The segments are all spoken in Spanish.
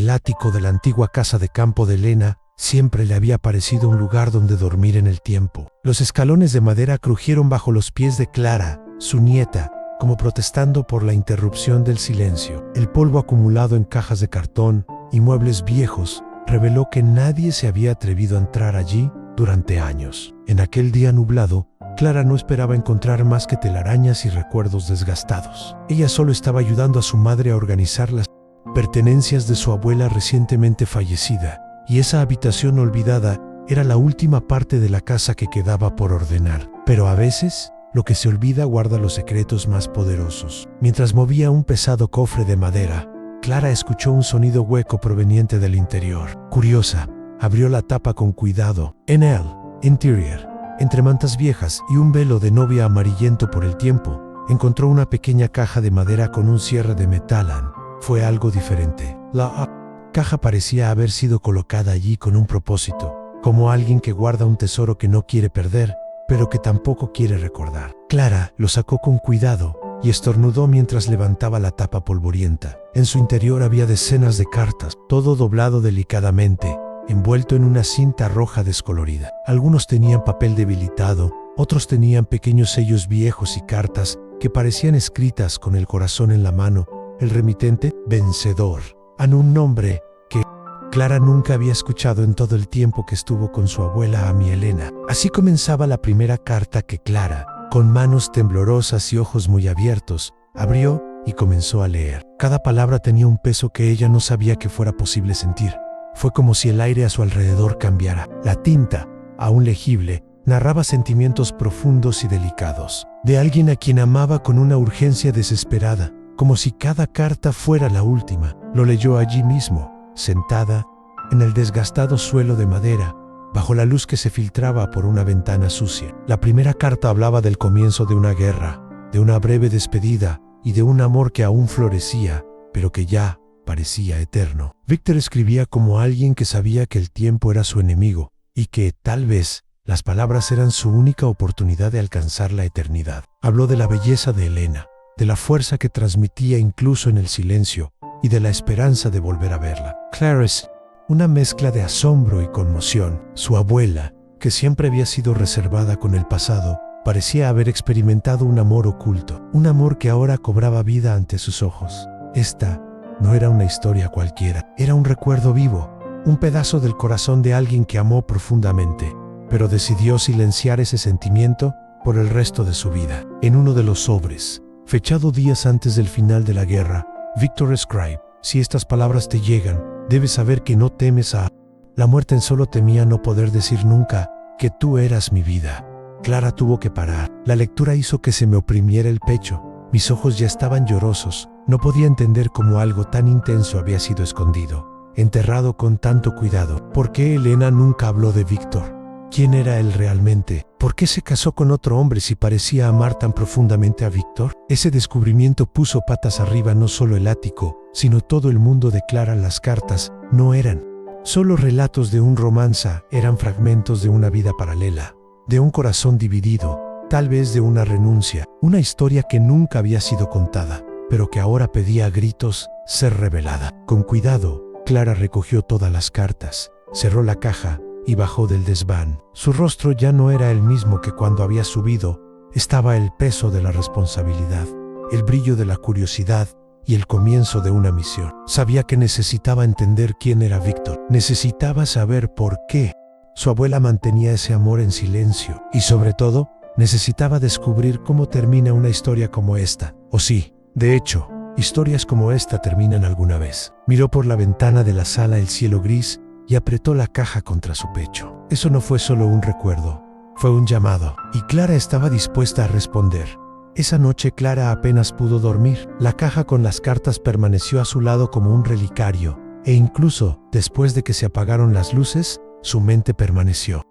El ático de la antigua casa de campo de Elena siempre le había parecido un lugar donde dormir en el tiempo. Los escalones de madera crujieron bajo los pies de Clara, su nieta, como protestando por la interrupción del silencio. El polvo acumulado en cajas de cartón y muebles viejos reveló que nadie se había atrevido a entrar allí durante años. En aquel día nublado, Clara no esperaba encontrar más que telarañas y recuerdos desgastados. Ella solo estaba ayudando a su madre a organizar las pertenencias de su abuela recientemente fallecida, y esa habitación olvidada era la última parte de la casa que quedaba por ordenar. Pero a veces, lo que se olvida guarda los secretos más poderosos. Mientras movía un pesado cofre de madera, Clara escuchó un sonido hueco proveniente del interior. Curiosa, abrió la tapa con cuidado. En el interior, entre mantas viejas y un velo de novia amarillento por el tiempo, encontró una pequeña caja de madera con un cierre de metal. Fue algo diferente. La caja parecía haber sido colocada allí con un propósito, como alguien que guarda un tesoro que no quiere perder, pero que tampoco quiere recordar. Clara lo sacó con cuidado y estornudó mientras levantaba la tapa polvorienta. En su interior había decenas de cartas, todo doblado delicadamente, envuelto en una cinta roja descolorida. Algunos tenían papel debilitado, otros tenían pequeños sellos viejos y cartas que parecían escritas con el corazón en la mano. El remitente, vencedor, en un nombre que Clara nunca había escuchado en todo el tiempo que estuvo con su abuela Amy Elena. Así comenzaba la primera carta que Clara, con manos temblorosas y ojos muy abiertos, abrió y comenzó a leer. Cada palabra tenía un peso que ella no sabía que fuera posible sentir. Fue como si el aire a su alrededor cambiara. La tinta, aún legible, narraba sentimientos profundos y delicados, de alguien a quien amaba con una urgencia desesperada, como si cada carta fuera la última. Lo leyó allí mismo, sentada, en el desgastado suelo de madera, bajo la luz que se filtraba por una ventana sucia. La primera carta hablaba del comienzo de una guerra, de una breve despedida y de un amor que aún florecía, pero que ya parecía eterno. Víctor escribía como alguien que sabía que el tiempo era su enemigo y que, tal vez, las palabras eran su única oportunidad de alcanzar la eternidad. Habló de la belleza de Elena, de la fuerza que transmitía incluso en el silencio y de la esperanza de volver a verla. Clarice, una mezcla de asombro y conmoción. Su abuela, que siempre había sido reservada con el pasado, parecía haber experimentado un amor oculto, un amor que ahora cobraba vida ante sus ojos. Esta no era una historia cualquiera, era un recuerdo vivo, un pedazo del corazón de alguien que amó profundamente, pero decidió silenciar ese sentimiento por el resto de su vida. En uno de los sobres, fechado días antes del final de la guerra, Víctor escribe: si estas palabras te llegan, debes saber que no temes a la muerte. Solo temía no poder decir nunca que tú eras mi vida. Clara tuvo que parar. La lectura hizo que se me oprimiera el pecho. Mis ojos ya estaban llorosos. No podía entender cómo algo tan intenso había sido escondido, enterrado con tanto cuidado. ¿Por qué Elena nunca habló de Víctor? ¿Quién era él realmente? ¿Por qué se casó con otro hombre si parecía amar tan profundamente a Víctor? Ese descubrimiento puso patas arriba no solo el ático, sino todo el mundo de Clara. Las cartas no eran solo relatos de un romance, eran fragmentos de una vida paralela, de un corazón dividido, tal vez de una renuncia, una historia que nunca había sido contada, pero que ahora pedía a gritos ser revelada. Con cuidado, Clara recogió todas las cartas, cerró la caja y bajó del desván. Su rostro ya no era el mismo que cuando había subido. Estaba el peso de la responsabilidad, el brillo de la curiosidad y el comienzo de una misión. Sabía que necesitaba entender quién era Víctor. Necesitaba saber por qué su abuela mantenía ese amor en silencio. Y sobre todo, necesitaba descubrir cómo termina una historia como esta. O sí, de hecho, historias como esta terminan alguna vez. Miró por la ventana de la sala el cielo gris y apretó la caja contra su pecho. Eso no fue solo un recuerdo, fue un llamado, y Clara estaba dispuesta a responder. Esa noche Clara apenas pudo dormir. La caja con las cartas permaneció a su lado como un relicario, e incluso, después de que se apagaron las luces, su mente permaneció.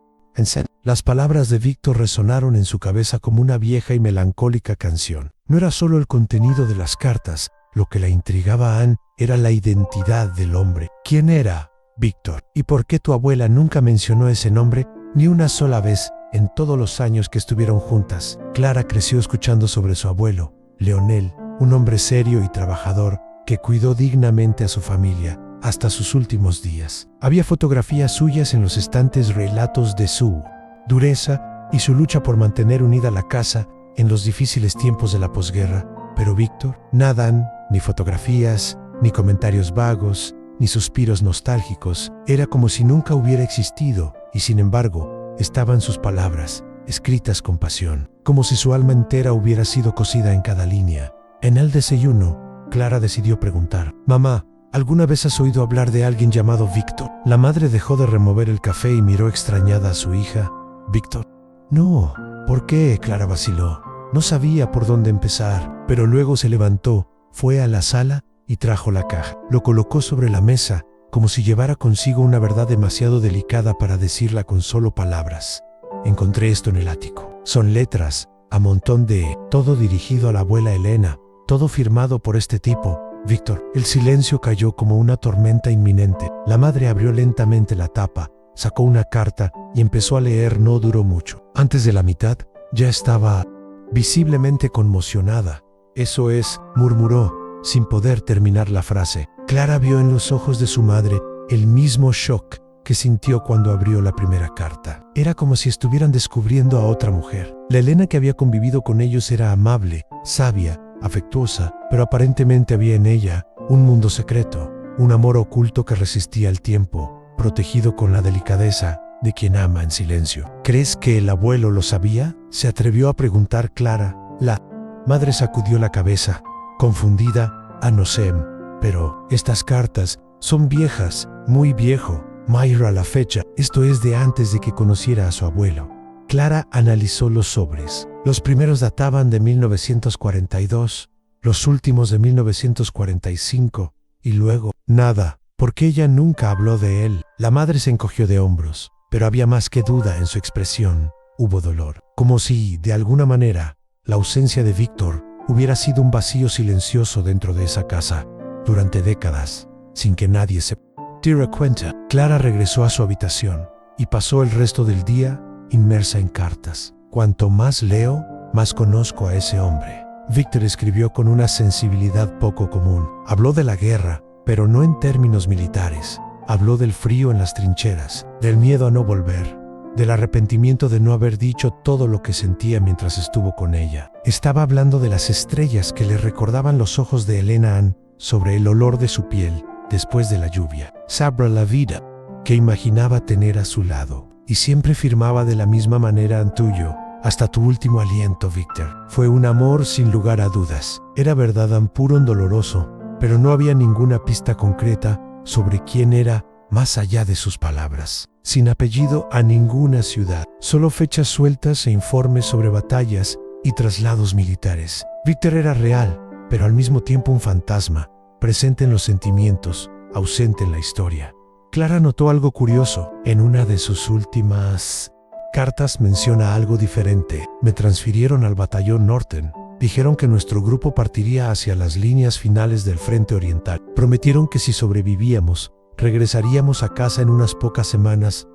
Las palabras de Víctor resonaron en su cabeza como una vieja y melancólica canción. No era solo el contenido de las cartas, lo que la intrigaba a Anne era la identidad del hombre. ¿Quién era Víctor? ¿Y por qué tu abuela nunca mencionó ese nombre ni una sola vez en todos los años que estuvieron juntas? Clara creció escuchando sobre su abuelo, Leonel, un hombre serio y trabajador que cuidó dignamente a su familia, hasta sus últimos días. Había fotografías suyas en los estantes, relatos de su dureza y su lucha por mantener unida la casa en los difíciles tiempos de la posguerra. Pero Víctor, nada, ni fotografías, ni comentarios vagos, ni suspiros nostálgicos. Era como si nunca hubiera existido, y sin embargo, estaban sus palabras, escritas con pasión, como si su alma entera hubiera sido cosida en cada línea. En el desayuno, Clara decidió preguntar: «Mamá, ¿alguna vez has oído hablar de alguien llamado Víctor?». La madre dejó de remover el café y miró extrañada a su hija. «¿Víctor?». «No». «¿Por qué?». Clara vaciló. No sabía por dónde empezar, pero luego se levantó, fue a la sala y trajo la caja. Lo colocó sobre la mesa, como si llevara consigo una verdad demasiado delicada para decirla con solo palabras. «Encontré esto en el ático. Son letras, a montón de, todo dirigido a la abuela Elena, todo firmado por este tipo, Víctor». El silencio cayó como una tormenta inminente. La madre abrió lentamente la tapa, sacó una carta y empezó a leer. No duró mucho. Antes de la mitad, ya estaba visiblemente conmocionada. «Eso es», murmuró, sin poder terminar la frase. Clara vio en los ojos de su madre el mismo shock que sintió cuando abrió la primera carta. Era como si estuvieran descubriendo a otra mujer. La Elena que había convivido con ellos era amable, sabia, afectuosa, pero aparentemente había en ella un mundo secreto, un amor oculto que resistía el tiempo, protegido con la delicadeza de quien ama en silencio. «¿Crees que el abuelo lo sabía?», se atrevió a preguntar Clara. La madre sacudió la cabeza, confundida. «No sé, pero estas cartas son viejas, muy viejo. Mayra, la fecha, esto es de antes de que conociera a su abuelo». Clara analizó los sobres. Los primeros databan de 1942, los últimos de 1945, y luego nada, porque ella nunca habló de él. La madre se encogió de hombros, pero había más que duda en su expresión. Hubo dolor, como si, de alguna manera, la ausencia de Víctor hubiera sido un vacío silencioso dentro de esa casa, durante décadas, sin que nadie se diera cuenta. Clara regresó a su habitación y pasó el resto del día inmersa en cartas. «Cuanto más leo, más conozco a ese hombre». Víctor escribió con una sensibilidad poco común. Habló de la guerra, pero no en términos militares. Habló del frío en las trincheras, del miedo a no volver, del arrepentimiento de no haber dicho todo lo que sentía mientras estuvo con ella. Estaba hablando de las estrellas que le recordaban los ojos de Elena Ann, sobre el olor de su piel después de la lluvia. Sabra la vida que imaginaba tener a su lado. Y siempre firmaba de la misma manera: «En tuyo, hasta tu último aliento, Víctor». Fue un amor sin lugar a dudas. Era verdad, tan puro y doloroso, pero no había ninguna pista concreta sobre quién era más allá de sus palabras. Sin apellido a ninguna ciudad, solo fechas sueltas e informes sobre batallas y traslados militares. Víctor era real, pero al mismo tiempo un fantasma, presente en los sentimientos, ausente en la historia. Clara notó algo curioso. En una de sus últimas cartas menciona algo diferente. «Me transfirieron al batallón Norten. Dijeron que nuestro grupo partiría hacia las líneas finales del frente oriental. Prometieron que si sobrevivíamos, regresaríamos a casa en unas pocas semanas.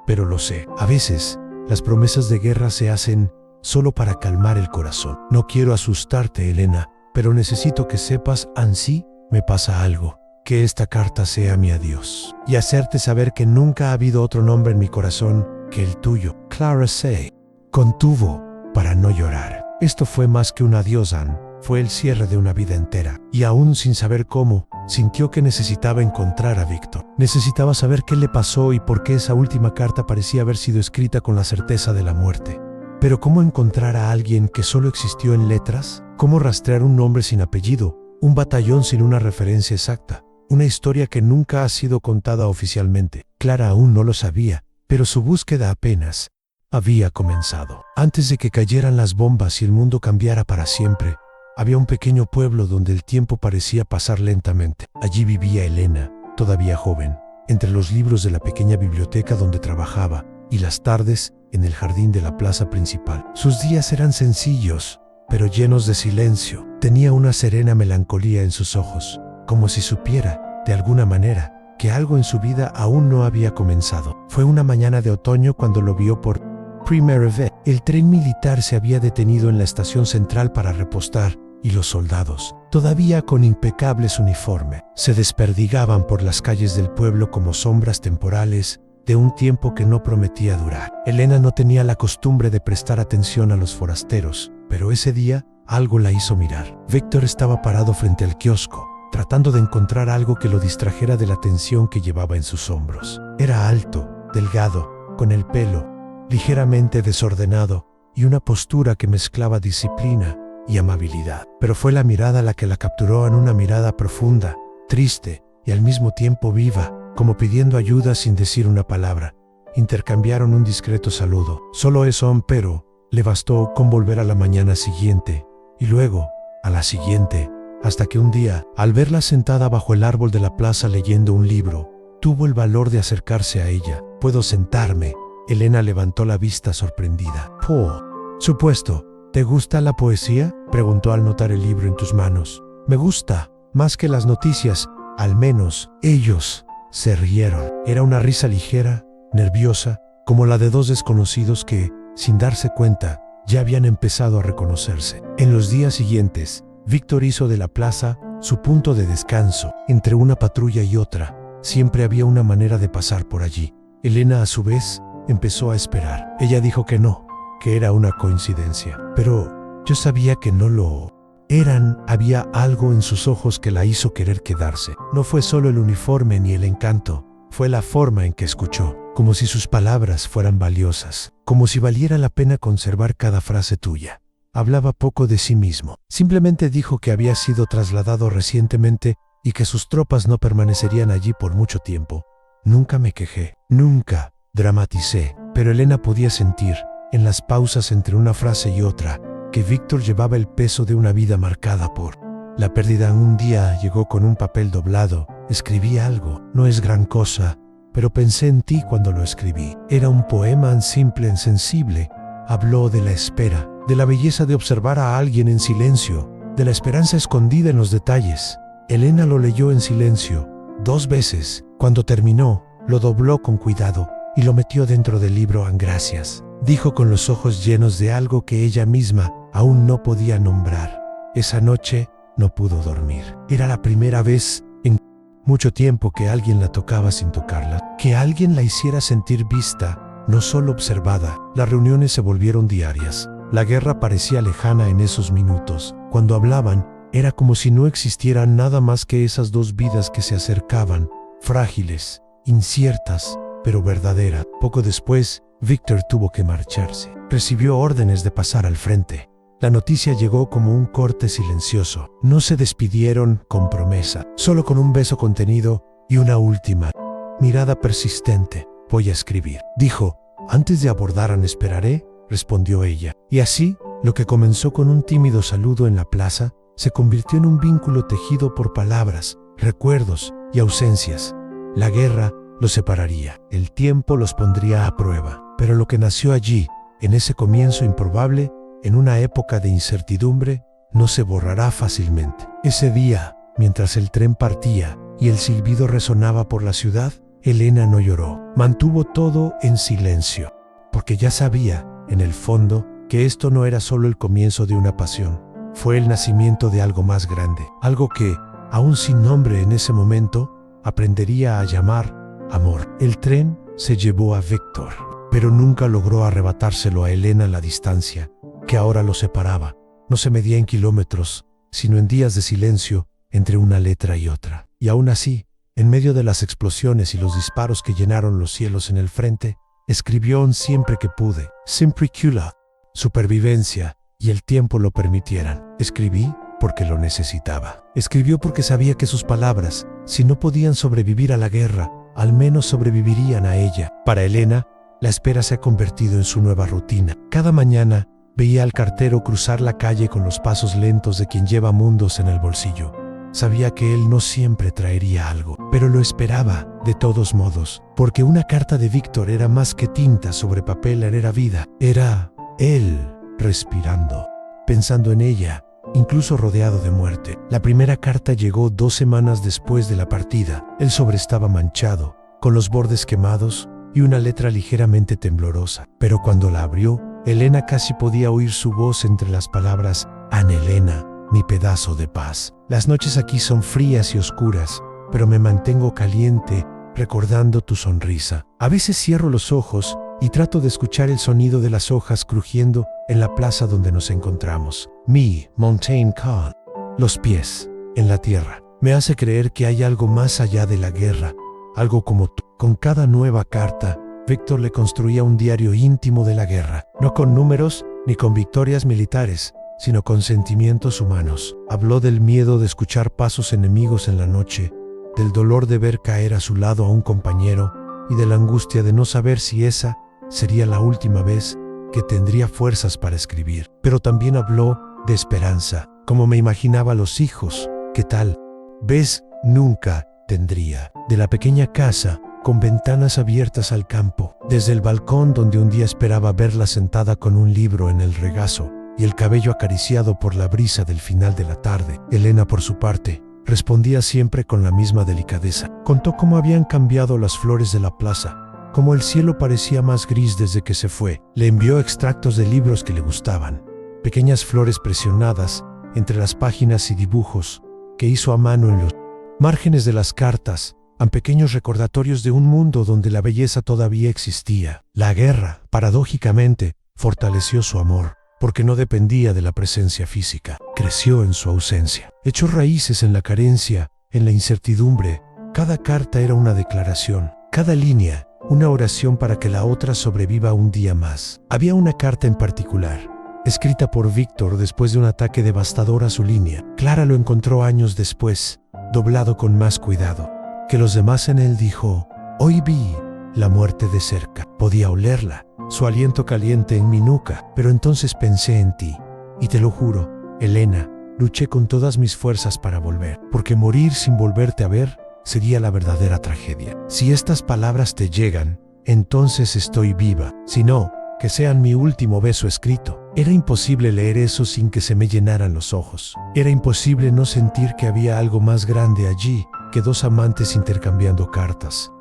Pero lo sé. A veces, las promesas de guerra se hacen solo para calmar el corazón. No quiero asustarte, Elena, pero necesito que sepas, ansí me pasa algo. Que esta carta sea mi adiós, y hacerte saber que nunca ha habido otro nombre en mi corazón que el tuyo». Clara se contuvo para no llorar. Esto fue más que un adiós, Ann. Fue el cierre de una vida entera. Y aún sin saber cómo, sintió que necesitaba encontrar a Víctor. Necesitaba saber qué le pasó y por qué esa última carta parecía haber sido escrita con la certeza de la muerte. Pero ¿cómo encontrar a alguien que solo existió en letras? ¿Cómo rastrear un nombre sin apellido? Un batallón sin una referencia exacta. Una historia que nunca ha sido contada oficialmente. Clara aún no lo sabía, pero su búsqueda apenas había comenzado. Antes de que cayeran las bombas y el mundo cambiara para siempre, había un pequeño pueblo donde el tiempo parecía pasar lentamente. Allí vivía Elena, todavía joven, entre los libros de la pequeña biblioteca donde trabajaba y las tardes en el jardín de la plaza principal. Sus días eran sencillos, pero llenos de silencio. Tenía una serena melancolía en sus ojos, como si supiera, de alguna manera, que algo en su vida aún no había comenzado. Fue una mañana de otoño cuando lo vio por primera vez. El tren militar se había detenido en la estación central para repostar, y los soldados, todavía con impecables uniforme. Se desperdigaban por las calles del pueblo como sombras temporales de un tiempo que no prometía durar. Elena no tenía la costumbre de prestar atención a los forasteros, pero ese día algo la hizo mirar. Víctor estaba parado frente al kiosco, tratando de encontrar algo que lo distrajera de la tensión que llevaba en sus hombros. Era alto, delgado, con el pelo ligeramente desordenado y una postura que mezclaba disciplina y amabilidad. Pero fue la mirada la que la capturó, en una mirada profunda, triste y al mismo tiempo viva, como pidiendo ayuda sin decir una palabra. Intercambiaron un discreto saludo. Solo eso, pero le bastó con volver a la mañana siguiente y luego a la siguiente, hasta que un día, al verla sentada bajo el árbol de la plaza leyendo un libro, tuvo el valor de acercarse a ella. ¿Puedo sentarme? Elena levantó la vista sorprendida. Por supuesto. ¿Te gusta la poesía?, preguntó al notar el libro en tus manos. Me gusta, más que las noticias, al menos. Ellos se rieron. Era una risa ligera, nerviosa, como la de dos desconocidos que, sin darse cuenta, ya habían empezado a reconocerse. En los días siguientes, Víctor hizo de la plaza su punto de descanso. Entre una patrulla y otra, siempre había una manera de pasar por allí. Elena, a su vez, empezó a esperar. Ella dijo que no, que era una coincidencia. Pero yo sabía que no lo eran. Había algo en sus ojos que la hizo querer quedarse. No fue solo el uniforme ni el encanto, fue la forma en que escuchó, como si sus palabras fueran valiosas, como si valiera la pena conservar cada frase tuya. Hablaba poco de sí mismo. Simplemente dijo que había sido trasladado recientemente y que sus tropas no permanecerían allí por mucho tiempo. Nunca me quejé, nunca dramaticé, pero Elena podía sentir, en las pausas entre una frase y otra, que Víctor llevaba el peso de una vida marcada por la pérdida. Un día llegó con un papel doblado. Escribí algo, no es gran cosa, pero pensé en ti cuando lo escribí. Era un poema simple, sensible. Habló de la espera, de la belleza de observar a alguien en silencio, de la esperanza escondida en los detalles. Elena lo leyó en silencio 2 veces. Cuando terminó, lo dobló con cuidado y lo metió dentro del libro. Gracias, dijo con los ojos llenos de algo que ella misma aún no podía nombrar. Esa noche no pudo dormir. Era la primera vez en mucho tiempo que alguien la tocaba sin tocarla, que alguien la hiciera sentir vista, no solo observada. Las reuniones se volvieron diarias. La guerra parecía lejana en esos minutos. Cuando hablaban, era como si no existiera nada más que esas 2 vidas que se acercaban, frágiles, inciertas, pero verdaderas. Poco después, Víctor tuvo que marcharse. Recibió órdenes de pasar al frente. La noticia llegó como un corte silencioso. No se despidieron con promesa, solo con un beso contenido y una última mirada persistente. Voy a escribir, dijo. Antes de abordaran, esperaré, respondió ella. Y así, lo que comenzó con un tímido saludo en la plaza, se convirtió en un vínculo tejido por palabras, recuerdos y ausencias. La guerra los separaría. El tiempo los pondría a prueba. Pero lo que nació allí, en ese comienzo improbable, en una época de incertidumbre, no se borrará fácilmente. Ese día, mientras el tren partía y el silbido resonaba por la ciudad, Elena no lloró. Mantuvo todo en silencio, porque ya sabía, en el fondo, que esto no era solo el comienzo de una pasión. Fue el nacimiento de algo más grande, algo que, aún sin nombre en ese momento, aprendería a llamar amor. El tren se llevó a Víctor, pero nunca logró arrebatárselo a Elena. La distancia que ahora lo separaba no se medía en kilómetros, sino en días de silencio entre una letra y otra. Y aún así, en medio de las explosiones y los disparos que llenaron los cielos en el frente, escribió siempre que pude, siempre que la supervivencia y el tiempo lo permitieran. Escribí porque lo necesitaba. Escribió porque sabía que sus palabras, si no podían sobrevivir a la guerra, al menos sobrevivirían a ella. Para Elena, la espera se ha convertido en su nueva rutina. Cada mañana veía al cartero cruzar la calle con los pasos lentos de quien lleva mundos en el bolsillo. Sabía que él no siempre traería algo, pero lo esperaba de todos modos, porque una carta de Víctor era más que tinta sobre papel, era vida. Era él respirando, pensando en ella, incluso rodeado de muerte. La primera carta llegó 2 semanas después de la partida. El sobre estaba manchado, con los bordes quemados y una letra ligeramente temblorosa. Pero cuando la abrió, Elena casi podía oír su voz entre las palabras: Ana Elena, mi pedazo de paz. Las noches aquí son frías y oscuras, pero me mantengo caliente recordando tu sonrisa. A veces cierro los ojos y trato de escuchar el sonido de las hojas crujiendo en la plaza donde nos encontramos. Mi Montaigne Khan, los pies en la tierra, me hace creer que hay algo más allá de la guerra, algo como tú. Con cada nueva carta, Víctor le construía un diario íntimo de la guerra, no con números ni con victorias militares, sino con sentimientos humanos. Habló del miedo de escuchar pasos enemigos en la noche, del dolor de ver caer a su lado a un compañero y de la angustia de no saber si esa sería la última vez que tendría fuerzas para escribir. Pero también habló de esperanza, como me imaginaba los hijos que tal vez nunca tendría, de la pequeña casa con ventanas abiertas al campo, desde el balcón donde un día esperaba verla sentada con un libro en el regazo y el cabello acariciado por la brisa del final de la tarde. Elena, por su parte, respondía siempre con la misma delicadeza. Contó cómo habían cambiado las flores de la plaza, cómo el cielo parecía más gris desde que se fue. Le envió extractos de libros que le gustaban, pequeñas flores presionadas entre las páginas y dibujos que hizo a mano en los márgenes de las cartas, a pequeños recordatorios de un mundo donde la belleza todavía existía. La guerra, paradójicamente, fortaleció su amor, porque no dependía de la presencia física. Creció en su ausencia. Echó raíces en la carencia, en la incertidumbre. Cada carta era una declaración, cada línea, una oración para que la otra sobreviva un día más. Había una carta en particular, escrita por Víctor después de un ataque devastador a su línea. Clara lo encontró años después, doblado con más cuidado que los demás en él. Dijo: hoy vi la muerte de cerca. Podía olerla, su aliento caliente en mi nuca, pero entonces pensé en ti. Y te lo juro, Elena, luché con todas mis fuerzas para volver, porque morir sin volverte a ver sería la verdadera tragedia. Si estas palabras te llegan, entonces estoy viva. Si no, que sean mi último beso escrito. Era imposible leer eso sin que se me llenaran los ojos. Era imposible no sentir que había algo más grande allí que dos amantes intercambiando cartas.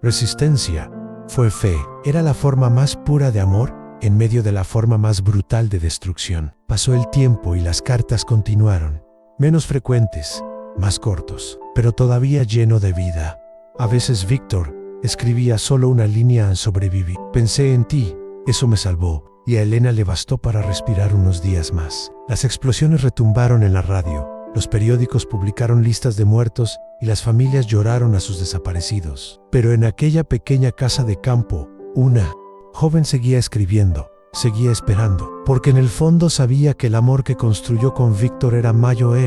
Resistencia fue fe. Era la forma más pura de amor en medio de la forma más brutal de destrucción. Pasó el tiempo y las cartas continuaron, menos frecuentes, más cortos, pero todavía lleno de vida. A veces Víctor escribía solo una línea: sobreviví. Pensé en ti, eso me salvó, y a Elena le bastó para respirar unos días más. Las explosiones retumbaron en la radio, los periódicos publicaron listas de muertos y las familias lloraron a sus desaparecidos. Pero en aquella pequeña casa de campo, una joven seguía escribiendo, seguía esperando, porque en el fondo sabía que el amor que construyó con Víctor era mayor,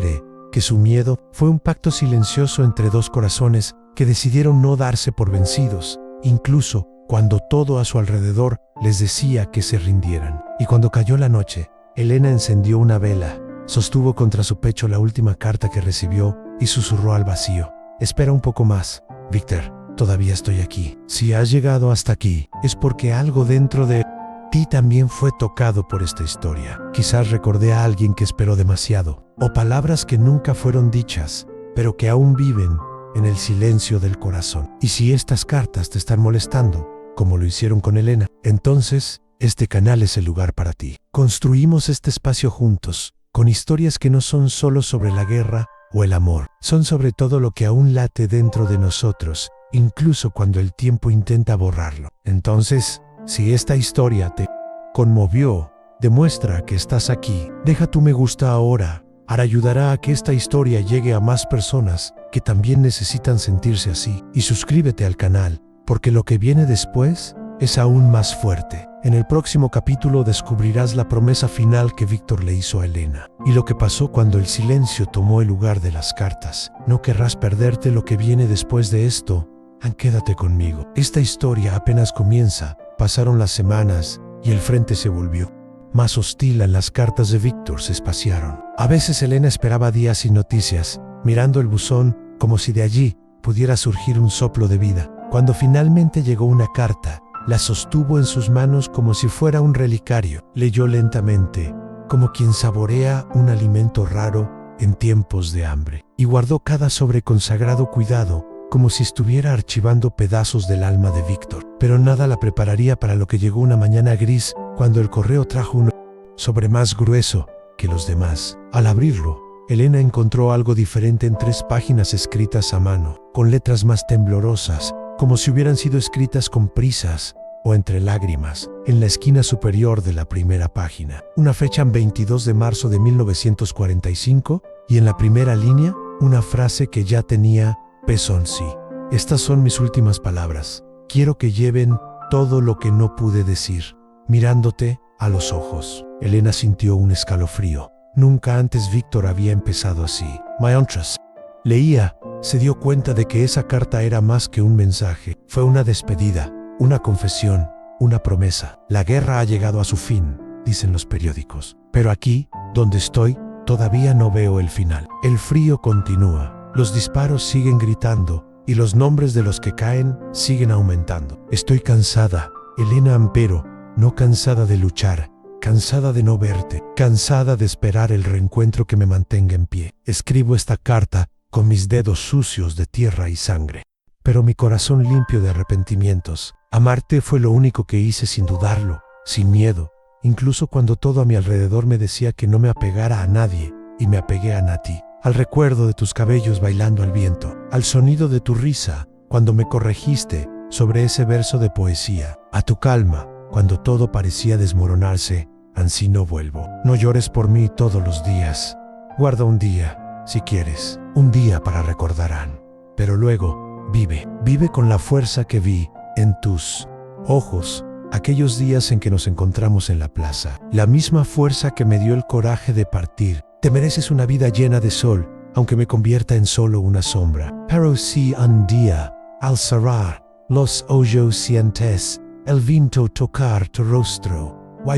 que su miedo fue un pacto silencioso entre dos corazones que decidieron no darse por vencidos, incluso cuando todo a su alrededor les decía que se rindieran. Y cuando cayó la noche, Elena encendió una vela, sostuvo contra su pecho la última carta que recibió y susurró al vacío: espera un poco más, Víctor, todavía estoy aquí. Si has llegado hasta aquí, es porque algo dentro de ti también fue tocado por esta historia. Quizás recordé a alguien que esperó demasiado, o palabras que nunca fueron dichas, pero que aún viven en el silencio del corazón. Y si estas cartas te están molestando, como lo hicieron con Elena, entonces este canal es el lugar para ti. Construimos este espacio juntos, con historias que no son solo sobre la guerra o el amor, son sobre todo lo que aún late dentro de nosotros, incluso cuando el tiempo intenta borrarlo. Entonces, si esta historia te conmovió, demuestra que estás aquí. Deja tu me gusta ahora. Ayudará a que esta historia llegue a más personas que también necesitan sentirse así. Y suscríbete al canal, porque lo que viene después es aún más fuerte. En el próximo capítulo descubrirás la promesa final que Víctor le hizo a Elena y lo que pasó cuando el silencio tomó el lugar de las cartas. No querrás perderte lo que viene después de esto. Quédate conmigo. Esta historia apenas comienza. Pasaron las semanas y el frente se volvió más hostil. Las cartas de Víctor se espaciaron. A veces Elena esperaba días sin noticias, mirando el buzón como si de allí pudiera surgir un soplo de vida. Cuando finalmente llegó una carta, la sostuvo en sus manos como si fuera un relicario. Leyó lentamente, como quien saborea un alimento raro en tiempos de hambre, y guardó cada sobre con sagrado cuidado, como si estuviera archivando pedazos del alma de Víctor. Pero nada la prepararía para lo que llegó una mañana gris, cuando el correo trajo un sobre más grueso que los demás. Al abrirlo, Elena encontró algo diferente en 3 páginas escritas a mano, con letras más temblorosas, como si hubieran sido escritas con prisas o entre lágrimas. En la esquina superior de la primera página, una fecha 22 de marzo de 1945 y en la primera línea, una frase que ya tenía peso en sí. Estas son mis últimas palabras. Quiero que lleven todo lo que no pude decir, mirándote a los ojos. Elena sintió un escalofrío. Nunca antes Víctor había empezado así. My Untras. Leía, se dio cuenta de que esa carta era más que un mensaje. Fue una despedida, una confesión, una promesa. La guerra ha llegado a su fin, dicen los periódicos. Pero aquí, donde estoy, todavía no veo el final. El frío continúa. Los disparos siguen gritando y los nombres de los que caen siguen aumentando. Estoy cansada, Elena Ampero, no cansada de luchar, cansada de no verte, cansada de esperar el reencuentro que me mantenga en pie. Escribo esta carta con mis dedos sucios de tierra y sangre, pero mi corazón limpio de arrepentimientos. Amarte fue lo único que hice sin dudarlo, sin miedo, incluso cuando todo a mi alrededor me decía que no me apegara a nadie, y me apegué a Nati. Al recuerdo de tus cabellos bailando al viento, al sonido de tu risa cuando me corregiste sobre ese verso de poesía, a tu calma cuando todo parecía desmoronarse. Ansí no vuelvo. No llores por mí todos los días. Guarda un día, si quieres, un día para recordar. Pero luego, vive con la fuerza que vi en tus ojos aquellos días en que nos encontramos en la plaza. La misma fuerza que me dio el coraje de partir. Te mereces una vida llena de sol, aunque me convierta en solo una sombra. Pero si un día, al cerrar los ojos sientes el viento tocar tu rostro,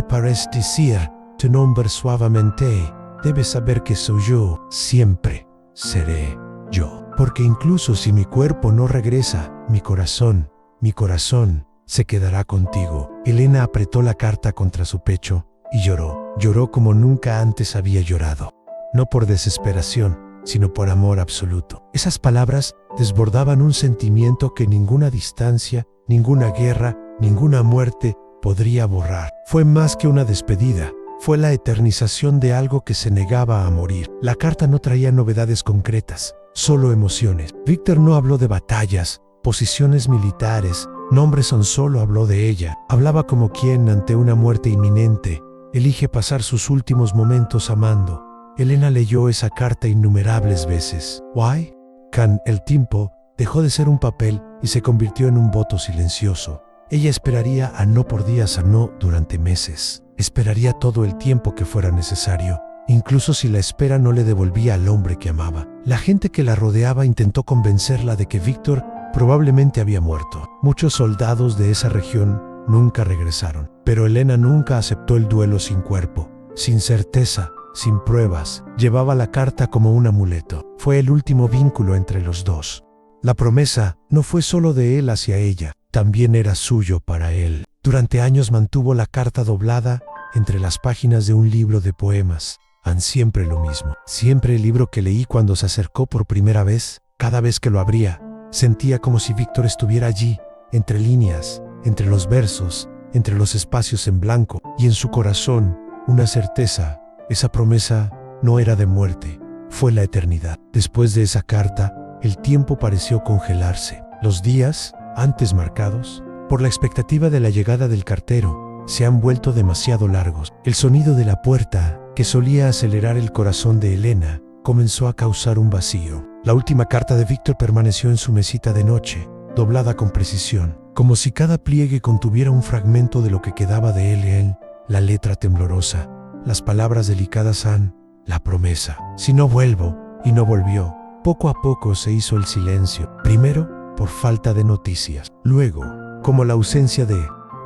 pares decir tu nombre suavemente, debes saber que soy yo, siempre seré yo. Porque incluso si mi cuerpo no regresa, mi corazón se quedará contigo. Elena apretó la carta contra su pecho y lloró como nunca antes había llorado. No por desesperación, sino por amor absoluto. Esas palabras desbordaban un sentimiento que ninguna distancia, ninguna guerra, ninguna muerte podría borrar. Fue más que una despedida, fue la eternización de algo que se negaba a morir. La carta no traía novedades concretas, solo emociones. Víctor no habló de batallas, posiciones militares, nombres, solo habló de ella. Hablaba como quien, ante una muerte inminente, elige pasar sus últimos momentos amando. Elena leyó esa carta innumerables veces. Why? El tiempo dejó de ser un papel y se convirtió en un voto silencioso. Ella esperaría a no por días, a no durante meses. Esperaría todo el tiempo que fuera necesario, incluso si la espera no le devolvía al hombre que amaba. La gente que la rodeaba intentó convencerla de que Víctor probablemente había muerto. Muchos soldados de esa región nunca regresaron, pero Elena nunca aceptó el duelo sin cuerpo, sin certeza, sin pruebas. Llevaba la carta como un amuleto. Fue el último vínculo entre los dos. La promesa no fue solo de él hacia ella, también era suyo para él. Durante años mantuvo la carta doblada entre las páginas de un libro de poemas. Siempre lo mismo. Siempre el libro que leí cuando se acercó por primera vez. Cada vez que lo abría, sentía como si Víctor estuviera allí, entre líneas, entre los versos, entre los espacios en blanco, y en su corazón, una certeza. Esa promesa no era de muerte, fue la eternidad. Después de esa carta, el tiempo pareció congelarse. Los días, antes marcados por la expectativa de la llegada del cartero, se han vuelto demasiado largos. El sonido de la puerta, que solía acelerar el corazón de Elena, comenzó a causar un vacío. La última carta de Víctor permaneció en su mesita de noche, doblada con precisión, como si cada pliegue contuviera un fragmento de lo que quedaba de él, la letra temblorosa, las palabras delicadas, la promesa. Si no vuelvo, y no volvió. Poco a poco se hizo el silencio, primero por falta de noticias, luego, como la ausencia de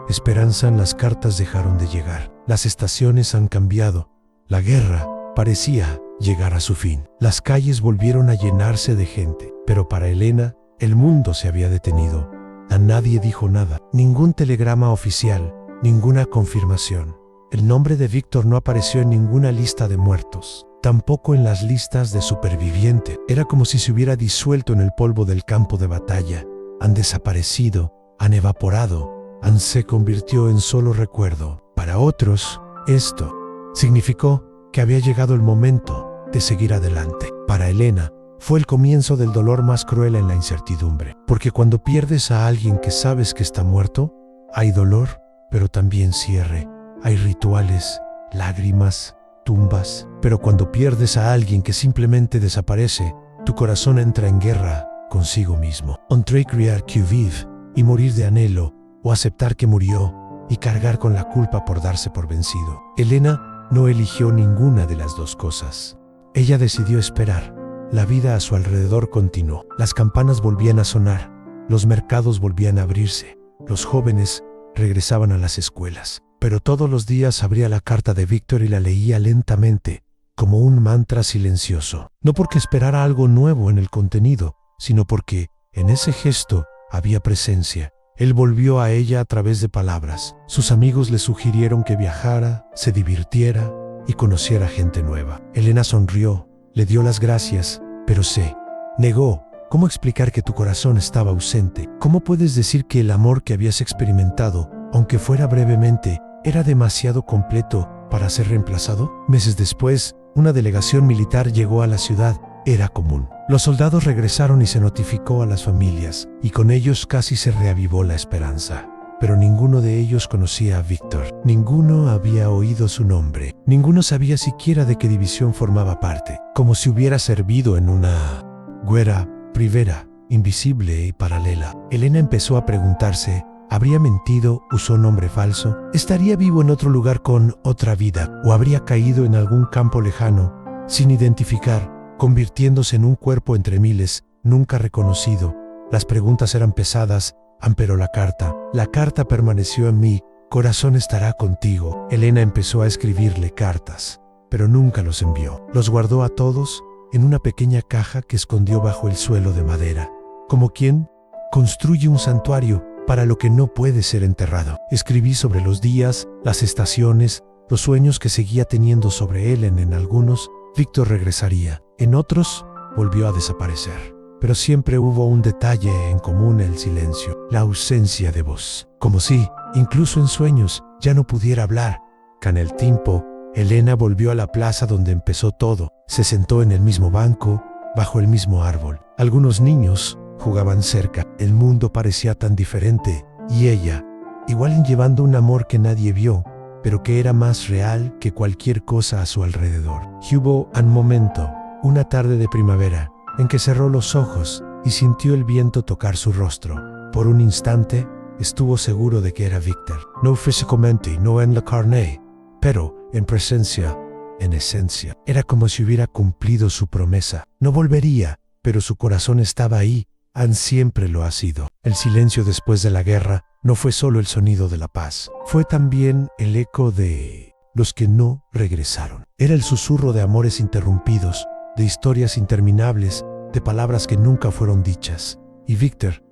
esperanza, las cartas dejaron de llegar. Las estaciones han cambiado, la guerra parecía llegar a su fin. Las calles volvieron a llenarse de gente, pero para Elena, el mundo se había detenido. A nadie dijo nada, ningún telegrama oficial, ninguna confirmación. El nombre de Víctor no apareció en ninguna lista de muertos, tampoco en las listas de supervivientes. Era como si se hubiera disuelto en el polvo del campo de batalla. Han desaparecido, han evaporado, se convirtió en solo recuerdo. Para otros, esto significó que había llegado el momento de seguir adelante. Para Elena, fue el comienzo del dolor más cruel en la incertidumbre, porque cuando pierdes a alguien que sabes que está muerto, hay dolor, pero también cierre, hay rituales, lágrimas, tumbas. Pero cuando pierdes a alguien que simplemente desaparece, tu corazón entra en guerra consigo mismo. Entre criar que vive y morir de anhelo, o aceptar que murió y cargar con la culpa por darse por vencido. Elena no eligió ninguna de las dos cosas. Ella decidió esperar. La vida a su alrededor continuó. Las campanas volvían a sonar, los mercados volvían a abrirse, los jóvenes regresaban a las escuelas. Pero todos los días abría la carta de Víctor y la leía lentamente, como un mantra silencioso. No porque esperara algo nuevo en el contenido, sino porque en ese gesto había presencia. Él volvió a ella a través de palabras. Sus amigos le sugirieron que viajara, se divirtiera y conociera gente nueva. Elena sonrió, le dio las gracias, pero se negó. ¿Cómo explicar que tu corazón estaba ausente? ¿Cómo puedes decir que el amor que habías experimentado, aunque fuera brevemente, era demasiado completo para ser reemplazado? Meses después, una delegación militar llegó a la ciudad. Era común. Los soldados regresaron y se notificó a las familias, y con ellos casi se reavivó la esperanza. Pero ninguno de ellos conocía a Víctor. Ninguno había oído su nombre. Ninguno sabía siquiera de qué división formaba parte. Como si hubiera servido en una guerra privada, invisible y paralela. Elena empezó a preguntarse, ¿habría mentido, usó nombre falso? ¿Estaría vivo en otro lugar con otra vida? ¿O habría caído en algún campo lejano, sin identificar, convirtiéndose en un cuerpo entre miles, nunca reconocido? Las preguntas eran pesadas, pero la carta permaneció en mí. Corazón estará contigo. Elena empezó a escribirle cartas, pero nunca los envió. Los guardó a todos en una pequeña caja que escondió bajo el suelo de madera, como quien construye un santuario para lo que no puede ser enterrado. Escribí sobre los días, las estaciones, los sueños que seguía teniendo sobre él. En algunos, Víctor regresaría. En otros, volvió a desaparecer. Pero siempre hubo un detalle en común: el silencio, la ausencia de voz. Como si, incluso en sueños, ya no pudiera hablar. Con el tiempo, Elena volvió a la plaza donde empezó todo. Se sentó en el mismo banco, bajo el mismo árbol. Algunos niños jugaban cerca. El mundo parecía tan diferente, y ella, igual llevando un amor que nadie vio, pero que era más real que cualquier cosa a su alrededor. Hubo un momento, una tarde de primavera, en que cerró los ojos y sintió el viento tocar su rostro. Por un instante, estuvo seguro de que era Víctor. No físicamente, no en la carne, pero en presencia, en esencia. Era como si hubiera cumplido su promesa. No volvería, pero su corazón estaba ahí. Siempre lo ha sido. El silencio después de la guerra no fue solo el sonido de la paz, fue también el eco de los que no regresaron. Era el susurro de amores interrumpidos, de historias interminables, de palabras que nunca fueron dichas. Y Víctor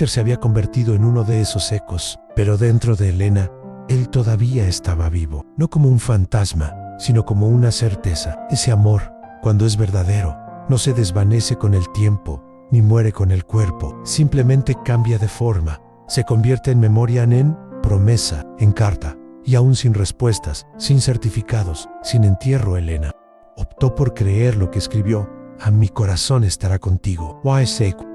se había convertido en uno de esos ecos. Pero dentro de Elena, él todavía estaba vivo. No como un fantasma, sino como una certeza. Ese amor, cuando es verdadero, no se desvanece con el tiempo, ni muere con el cuerpo. Simplemente cambia de forma. Se convierte en memoria, en promesa, en carta. Y aún sin respuestas, sin certificados, sin entierro, Elena optó por creer lo que escribió. A mi corazón estará contigo.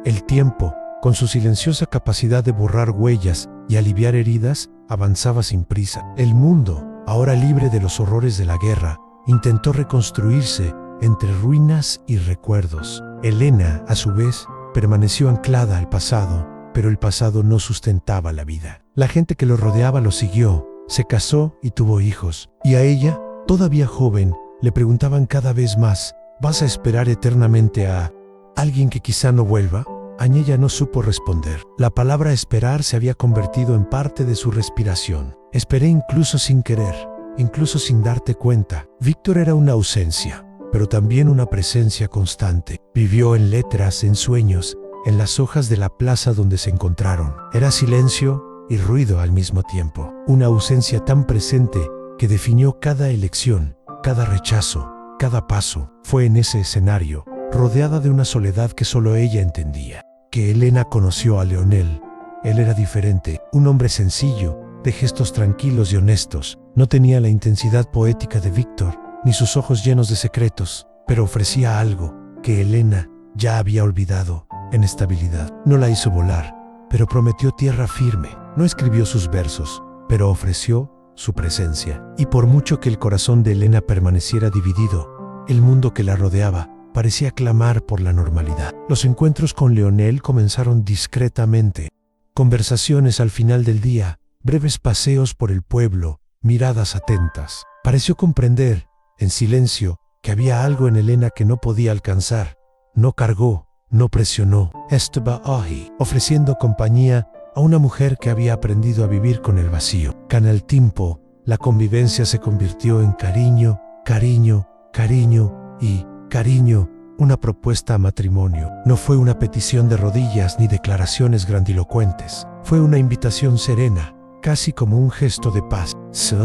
El tiempo, con su silenciosa capacidad de borrar huellas y aliviar heridas, avanzaba sin prisa. El mundo, ahora libre de los horrores de la guerra, intentó reconstruirse entre ruinas y recuerdos. Elena, a su vez, permaneció anclada al pasado, pero el pasado no sustentaba la vida. La gente que lo rodeaba lo siguió, se casó y tuvo hijos. Y a ella, todavía joven, le preguntaban cada vez más: ¿vas a esperar eternamente a alguien que quizá no vuelva? Ella no supo responder. La palabra esperar se había convertido en parte de su respiración. Esperé incluso sin querer, incluso sin darte cuenta. Víctor era una ausencia, pero también una presencia constante. Vivió en letras, en sueños, en las hojas de la plaza donde se encontraron. Era silencio y ruido al mismo tiempo. Una ausencia tan presente que definió cada elección, cada rechazo, cada paso. Fue en ese escenario, rodeada de una soledad que solo ella entendía, que Elena conoció a Leonel. Él era diferente, un hombre sencillo, de gestos tranquilos y honestos. No tenía la intensidad poética de Víctor, ni sus ojos llenos de secretos, pero ofrecía algo que Elena ya había olvidado en estabilidad. No la hizo volar, pero prometió tierra firme. No escribió sus versos, pero ofreció su presencia. Y por mucho que el corazón de Elena permaneciera dividido, el mundo que la rodeaba parecía clamar por la normalidad. Los encuentros con Leonel comenzaron discretamente. Conversaciones al final del día, breves paseos por el pueblo, miradas atentas. Pareció comprender, en silencio, que había algo en Elena que no podía alcanzar. No cargó, no presionó. Estaba ahí, ofreciendo compañía a una mujer que había aprendido a vivir con el vacío. Con el tiempo, la convivencia se convirtió en cariño, cariño, cariño y cariño, una propuesta a matrimonio. No fue una petición de rodillas ni declaraciones grandilocuentes. Fue una invitación serena, casi como un gesto de paz. Sé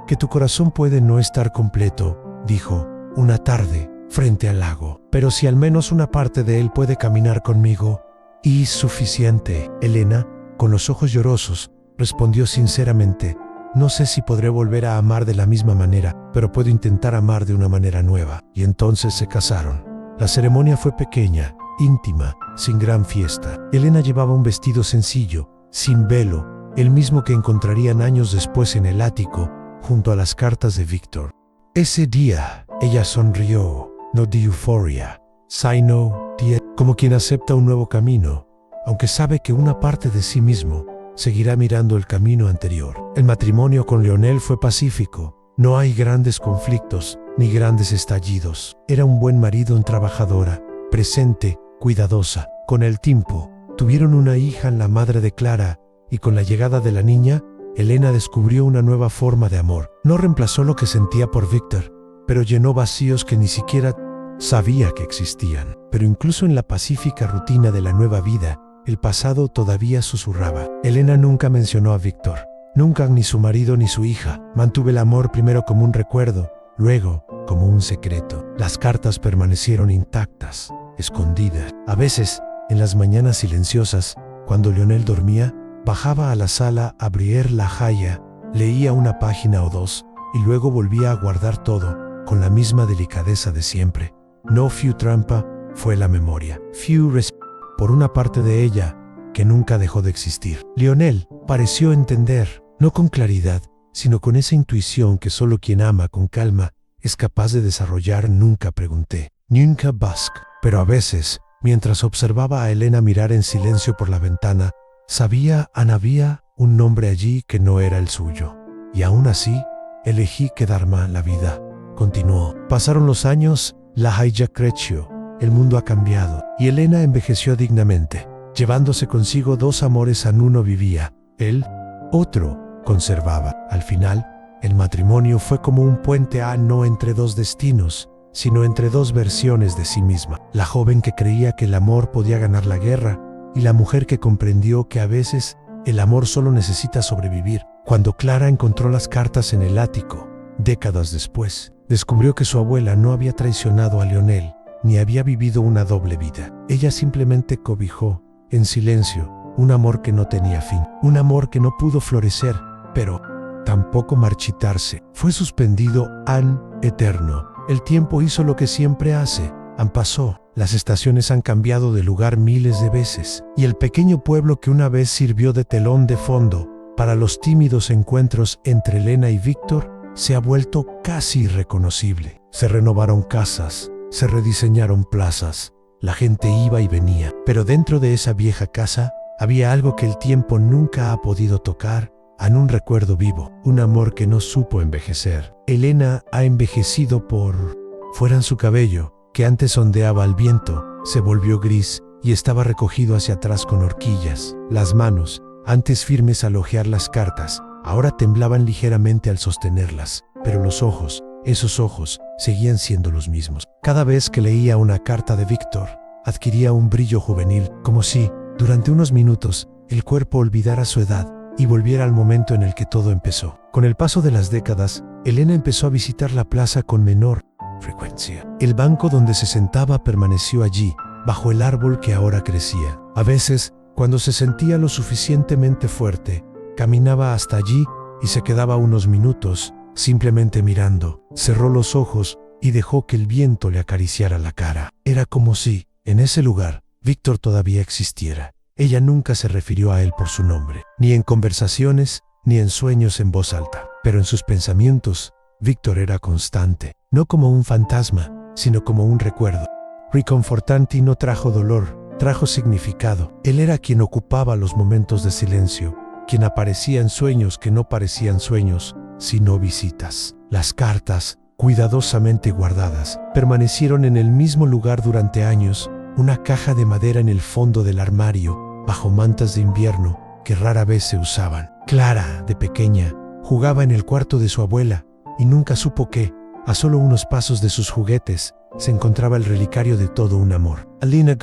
que tu corazón puede no estar completo, dijo, una tarde, frente al lago. Pero si al menos una parte de él puede caminar conmigo, y suficiente. Elena, con los ojos llorosos, respondió sinceramente, no sé si podré volver a amar de la misma manera, pero puedo intentar amar de una manera nueva. Y entonces se casaron. La ceremonia fue pequeña, íntima, sin gran fiesta. Elena llevaba un vestido sencillo, sin velo, el mismo que encontrarían años después en el ático, junto a las cartas de Víctor. Ese día, ella sonrió, no de euforia, sino como quien acepta un nuevo camino, aunque sabe que una parte de sí mismo seguirá mirando el camino anterior. El matrimonio con Leonel fue pacífico. No hay grandes conflictos ni grandes estallidos. Era un buen marido, trabajadora, presente, cuidadosa. Con el tiempo, tuvieron una hija, la madre de Clara, y con la llegada de la niña, Elena descubrió una nueva forma de amor. No reemplazó lo que sentía por Víctor, pero llenó vacíos que ni siquiera sabía que existían. Pero incluso en la pacífica rutina de la nueva vida, el pasado todavía susurraba. Elena nunca mencionó a Víctor. Nunca ni su marido ni su hija. Mantuve el amor primero como un recuerdo, luego como un secreto. Las cartas permanecieron intactas, escondidas. A veces, en las mañanas silenciosas, cuando Leonel dormía, bajaba a la sala a abrir la jaya, leía una página o dos, y luego volvía a guardar todo, con la misma delicadeza de siempre. No fue trampa, fue la memoria. Por una parte de ella, que nunca dejó de existir. Leonel pareció entender, no con claridad, sino con esa intuición que solo quien ama con calma es capaz de desarrollar. Nunca pregunté, nunca busqué, pero a veces, mientras observaba a Elena mirar en silencio por la ventana, sabía había un nombre allí que no era el suyo. Y aún así, elegí quedarme la vida. Continuó. Pasaron los años, la haya creció, el mundo ha cambiado, y Elena envejeció dignamente, llevándose consigo dos amores. En uno vivía, él, otro conservaba. Al final, el matrimonio fue como un puente no entre dos destinos, sino entre dos versiones de sí misma. La joven que creía que el amor podía ganar la guerra, y la mujer que comprendió que a veces el amor solo necesita sobrevivir. Cuando Clara encontró las cartas en el ático, décadas después, descubrió que su abuela no había traicionado a Leonel, ni había vivido una doble vida. Ella simplemente cobijó, en silencio, un amor que no tenía fin. Un amor que no pudo florecer, pero tampoco marchitarse. Fue suspendido eterno. El tiempo hizo lo que siempre hace. Pasó. Las estaciones han cambiado de lugar miles de veces. Y el pequeño pueblo que una vez sirvió de telón de fondo para los tímidos encuentros entre Elena y Víctor se ha vuelto casi irreconocible. Se renovaron casas, se rediseñaron plazas. La gente iba y venía. Pero dentro de esa vieja casa había algo que el tiempo nunca ha podido tocar, un recuerdo vivo, un amor que no supo envejecer. Elena ha envejecido fuera en su cabello, que antes ondeaba al viento, se volvió gris y estaba recogido hacia atrás con horquillas. Las manos, antes firmes al hojear las cartas, ahora temblaban ligeramente al sostenerlas, pero los ojos, esos ojos, seguían siendo los mismos. Cada vez que leía una carta de Víctor, adquiría un brillo juvenil, como si, durante unos minutos, el cuerpo olvidara su edad y volviera al momento en el que todo empezó. Con el paso de las décadas, Elena empezó a visitar la plaza con menor frecuencia. El banco donde se sentaba permaneció allí, bajo el árbol que ahora crecía. A veces, cuando se sentía lo suficientemente fuerte, caminaba hasta allí y se quedaba unos minutos, simplemente mirando. Cerró los ojos y dejó que el viento le acariciara la cara. Era como si, en ese lugar, Víctor todavía existiera. Ella nunca se refirió a él por su nombre, ni en conversaciones, ni en sueños en voz alta. Pero en sus pensamientos, Víctor era constante, no como un fantasma, sino como un recuerdo. Reconfortante no trajo dolor, trajo significado. Él era quien ocupaba los momentos de silencio, quien aparecía en sueños que no parecían sueños, sino visitas. Las cartas, cuidadosamente guardadas, permanecieron en el mismo lugar durante años, una caja de madera en el fondo del armario, bajo mantas de invierno que rara vez se usaban. Clara, de pequeña, jugaba en el cuarto de su abuela y nunca supo que, a solo unos pasos de sus juguetes, se encontraba el relicario de todo un amor. Alina,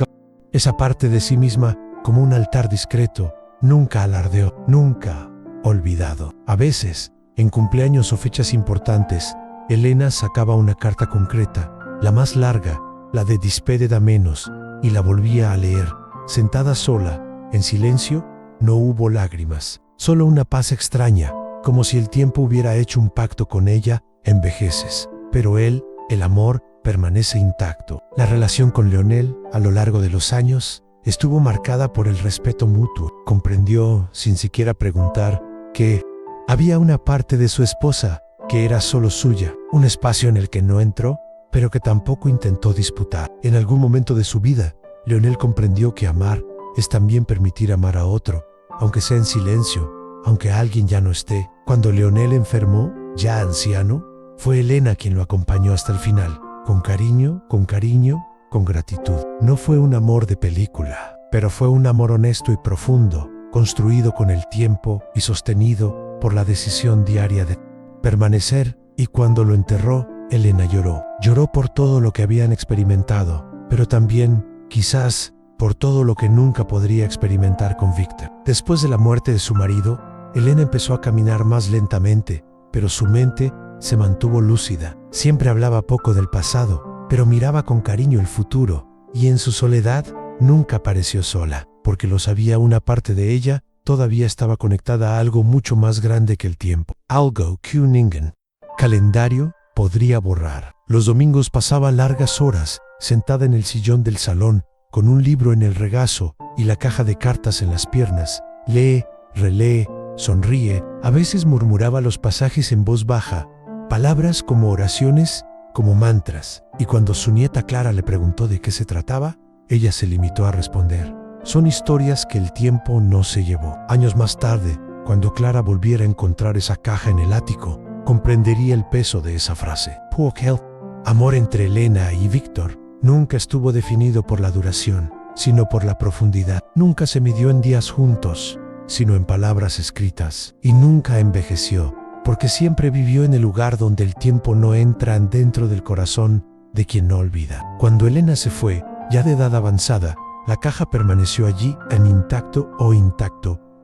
esa parte de sí misma, como un altar discreto, nunca alardeó, nunca olvidado. A veces, en cumpleaños o fechas importantes, Elena sacaba una carta concreta, la más larga, la de Despedida menos, y la volvía a leer. Sentada sola, en silencio, no hubo lágrimas, solo una paz extraña, como si el tiempo hubiera hecho un pacto con ella. Envejeces, pero él, el amor, permanece intacto. La relación con Leonel, a lo largo de los años, estuvo marcada por el respeto mutuo. Comprendió, sin siquiera preguntar, que había una parte de su esposa que era solo suya, un espacio en el que no entró, pero que tampoco intentó disputar. En algún momento de su vida, Leonel comprendió que amar es también permitir amar a otro, aunque sea en silencio, aunque alguien ya no esté. Cuando Leonel enfermó, ya anciano, fue Elena quien lo acompañó hasta el final, con cariño, con gratitud. No fue un amor de película, pero fue un amor honesto y profundo, construido con el tiempo y sostenido por la decisión diaria de permanecer. Y cuando lo enterró, Elena lloró. Lloró por todo lo que habían experimentado, pero también, quizás, por todo lo que nunca podría experimentar con Víctor. Después de la muerte de su marido, Elena empezó a caminar más lentamente, pero su mente se mantuvo lúcida. Siempre hablaba poco del pasado, pero miraba con cariño el futuro, y en su soledad nunca pareció sola, porque lo sabía, una parte de ella todavía estaba conectada a algo mucho más grande que el tiempo. Algo que ningún calendario podría borrar. Los domingos pasaba largas horas, sentada en el sillón del salón, con un libro en el regazo y la caja de cartas en las piernas. Lee, relee, sonríe, a veces murmuraba los pasajes en voz baja, palabras como oraciones, como mantras, y cuando su nieta Clara le preguntó de qué se trataba, ella se limitó a responder: son historias que el tiempo no se llevó. Años más tarde, cuando Clara volviera a encontrar esa caja en el ático, comprendería el peso de esa frase. Porque el amor entre Elena y Víctor nunca estuvo definido por la duración, sino por la profundidad. Nunca se midió en días juntos, sino en palabras escritas. Y nunca envejeció, porque siempre vivió en el lugar donde el tiempo no entra dentro del corazón de quien no olvida. Cuando Elena se fue, ya de edad avanzada, la caja permaneció allí, en intacto,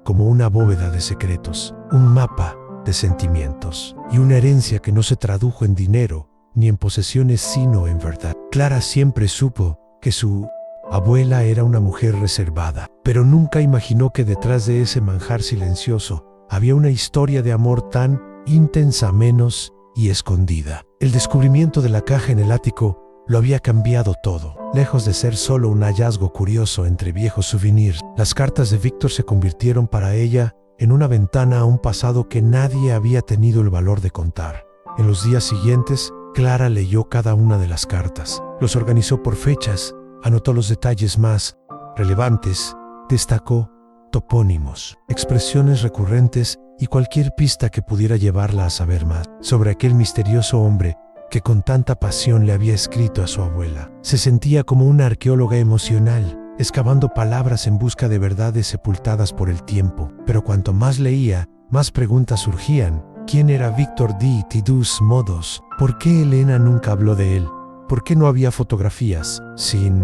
como una bóveda de secretos, un mapa de sentimientos y una herencia que no se tradujo en dinero ni en posesiones, sino en verdad. Clara siempre supo que su abuela era una mujer reservada, pero nunca imaginó que detrás de ese manjar silencioso había una historia de amor tan intensa, menos y escondida. El descubrimiento de la caja en el ático lo había cambiado todo. Lejos de ser solo un hallazgo curioso entre viejos souvenirs, las cartas de Víctor se convirtieron para ella en una ventana a un pasado que nadie había tenido el valor de contar. En los días siguientes, Clara leyó cada una de las cartas, los organizó por fechas, anotó los detalles más relevantes, destacó topónimos, expresiones recurrentes y cualquier pista que pudiera llevarla a saber más sobre aquel misterioso hombre que con tanta pasión le había escrito a su abuela. Se sentía como una arqueóloga emocional, excavando palabras en busca de verdades sepultadas por el tiempo. Pero cuanto más leía, más preguntas surgían. ¿Quién era Víctor de todos modos? ¿Por qué Elena nunca habló de él? ¿Por qué no había fotografías? ¿Sin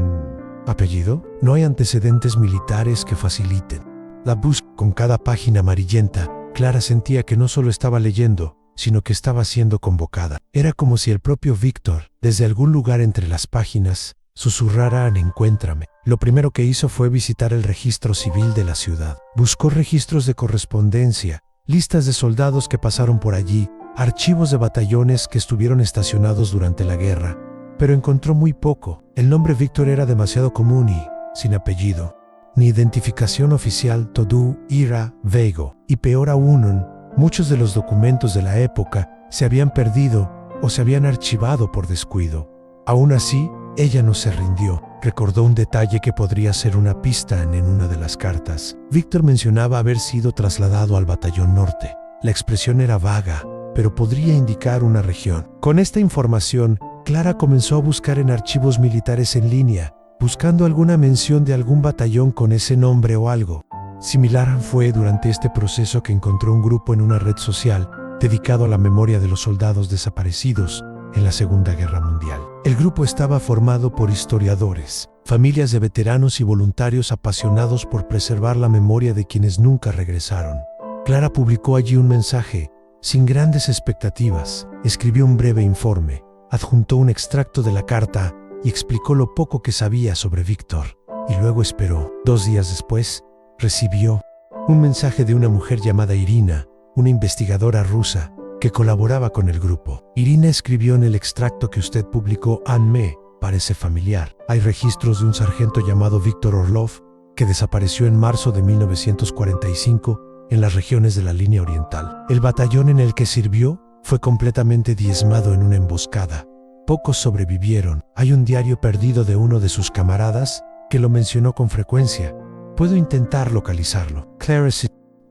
apellido? No hay antecedentes militares que faciliten la búsqueda. Con cada página amarillenta, Clara sentía que no solo estaba leyendo, sino que estaba siendo convocada. Era como si el propio Víctor, desde algún lugar entre las páginas, susurrara: encuéntrame. Lo primero que hizo fue visitar el registro civil de la ciudad. Buscó registros de correspondencia, listas de soldados que pasaron por allí, archivos de batallones que estuvieron estacionados durante la guerra, pero encontró muy poco. El nombre Víctor era demasiado común y sin apellido, ni identificación oficial Todú, Ira, Veigo. Y peor aún, muchos de los documentos de la época se habían perdido o se habían archivado por descuido. Aún así, ella no se rindió. Recordó un detalle que podría ser una pista en una de las cartas. Víctor mencionaba haber sido trasladado al Batallón Norte. La expresión era vaga, pero podría indicar una región. Con esta información, Clara comenzó a buscar en archivos militares en línea, buscando alguna mención de algún batallón con ese nombre o algo. Similar fue durante este proceso que encontró un grupo en una red social dedicado a la memoria de los soldados desaparecidos en la Segunda Guerra Mundial. El grupo estaba formado por historiadores, familias de veteranos y voluntarios apasionados por preservar la memoria de quienes nunca regresaron. Clara publicó allí un mensaje, sin grandes expectativas. Escribió un breve informe, adjuntó un extracto de la carta y explicó lo poco que sabía sobre Víctor. Y luego esperó. 2 días después, recibió un mensaje de una mujer llamada Irina, una investigadora rusa que colaboraba con el grupo. Irina escribió en el extracto que usted publicó: me parece familiar. Hay registros de un sargento llamado Víctor Orlov que desapareció en marzo de 1945 en las regiones de la línea oriental. El batallón en el que sirvió fue completamente diezmado en una emboscada. Pocos sobrevivieron. Hay un diario perdido de uno de sus camaradas que lo mencionó con frecuencia. Puedo intentar localizarlo. Clara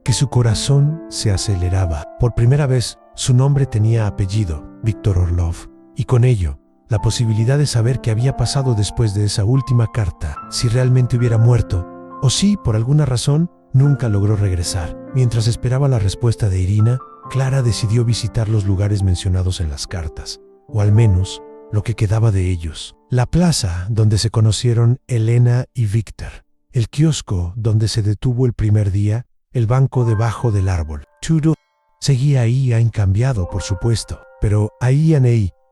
que su corazón se aceleraba. Por primera vez, su nombre tenía apellido, Víctor Orlov, y con ello, la posibilidad de saber qué había pasado después de esa última carta, si realmente hubiera muerto, o si, por alguna razón, nunca logró regresar. Mientras esperaba la respuesta de Irina, Clara decidió visitar los lugares mencionados en las cartas, o al menos, lo que quedaba de ellos. La plaza donde se conocieron Elena y Víctor, el kiosco donde se detuvo el primer día, el banco debajo del árbol. Todo seguía ahí incambiado, por supuesto, pero ahí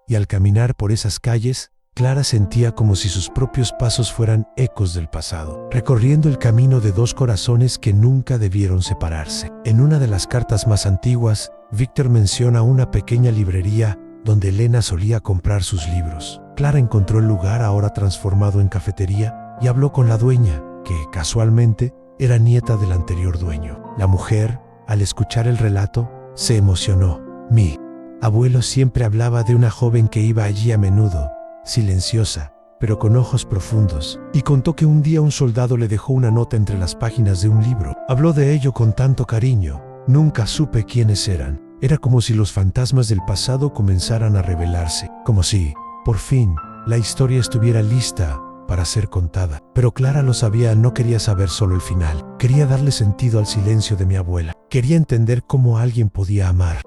y al caminar por esas calles, Clara sentía como si sus propios pasos fueran ecos del pasado, recorriendo el camino de 2 corazones que nunca debieron separarse. En una de las cartas más antiguas, Víctor menciona una pequeña librería donde Elena solía comprar sus libros. Clara encontró el lugar ahora transformado en cafetería y habló con la dueña, que, casualmente, era nieta del anterior dueño. La mujer, al escuchar el relato, se emocionó. Mi abuelo siempre hablaba de una joven que iba allí a menudo, silenciosa, pero con ojos profundos, y contó que un día un soldado le dejó una nota entre las páginas de un libro. Habló de ello con tanto cariño. Nunca supe quiénes eran. Era como si los fantasmas del pasado comenzaran a revelarse, como si, por fin, la historia estuviera lista para ser contada. Pero Clara lo sabía, no quería saber solo el final. Quería darle sentido al silencio de mi abuela. Quería entender cómo alguien podía amar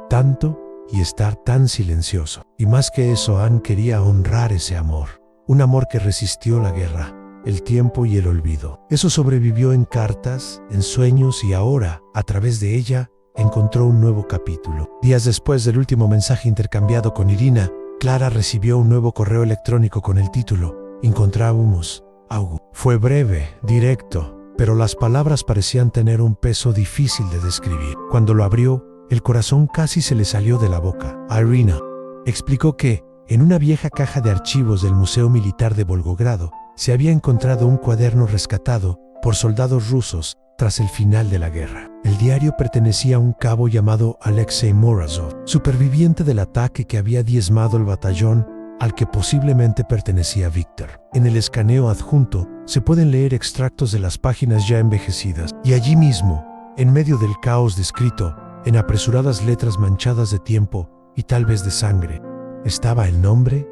tanto y estar tan silencioso. Y más que eso, Anne quería honrar ese amor. Un amor que resistió la guerra, el tiempo y el olvido. Eso sobrevivió en cartas, en sueños, y ahora, a través de ella, encontró un nuevo capítulo. Días después del último mensaje intercambiado con Irina, Clara recibió un nuevo correo electrónico con el título: Encontrábamos algo. Fue breve, directo, pero las palabras parecían tener un peso difícil de describir. Cuando lo abrió, el corazón casi se le salió de la boca. Irina explicó que, en una vieja caja de archivos del Museo Militar de Volgogrado, se había encontrado un cuaderno rescatado por soldados rusos tras el final de la guerra. El diario pertenecía a un cabo llamado Alexei Morozov, superviviente del ataque que había diezmado el batallón al que posiblemente pertenecía Víctor. En el escaneo adjunto se pueden leer extractos de las páginas ya envejecidas, y allí mismo, en medio del caos descrito, en apresuradas letras manchadas de tiempo y tal vez de sangre, estaba el nombre: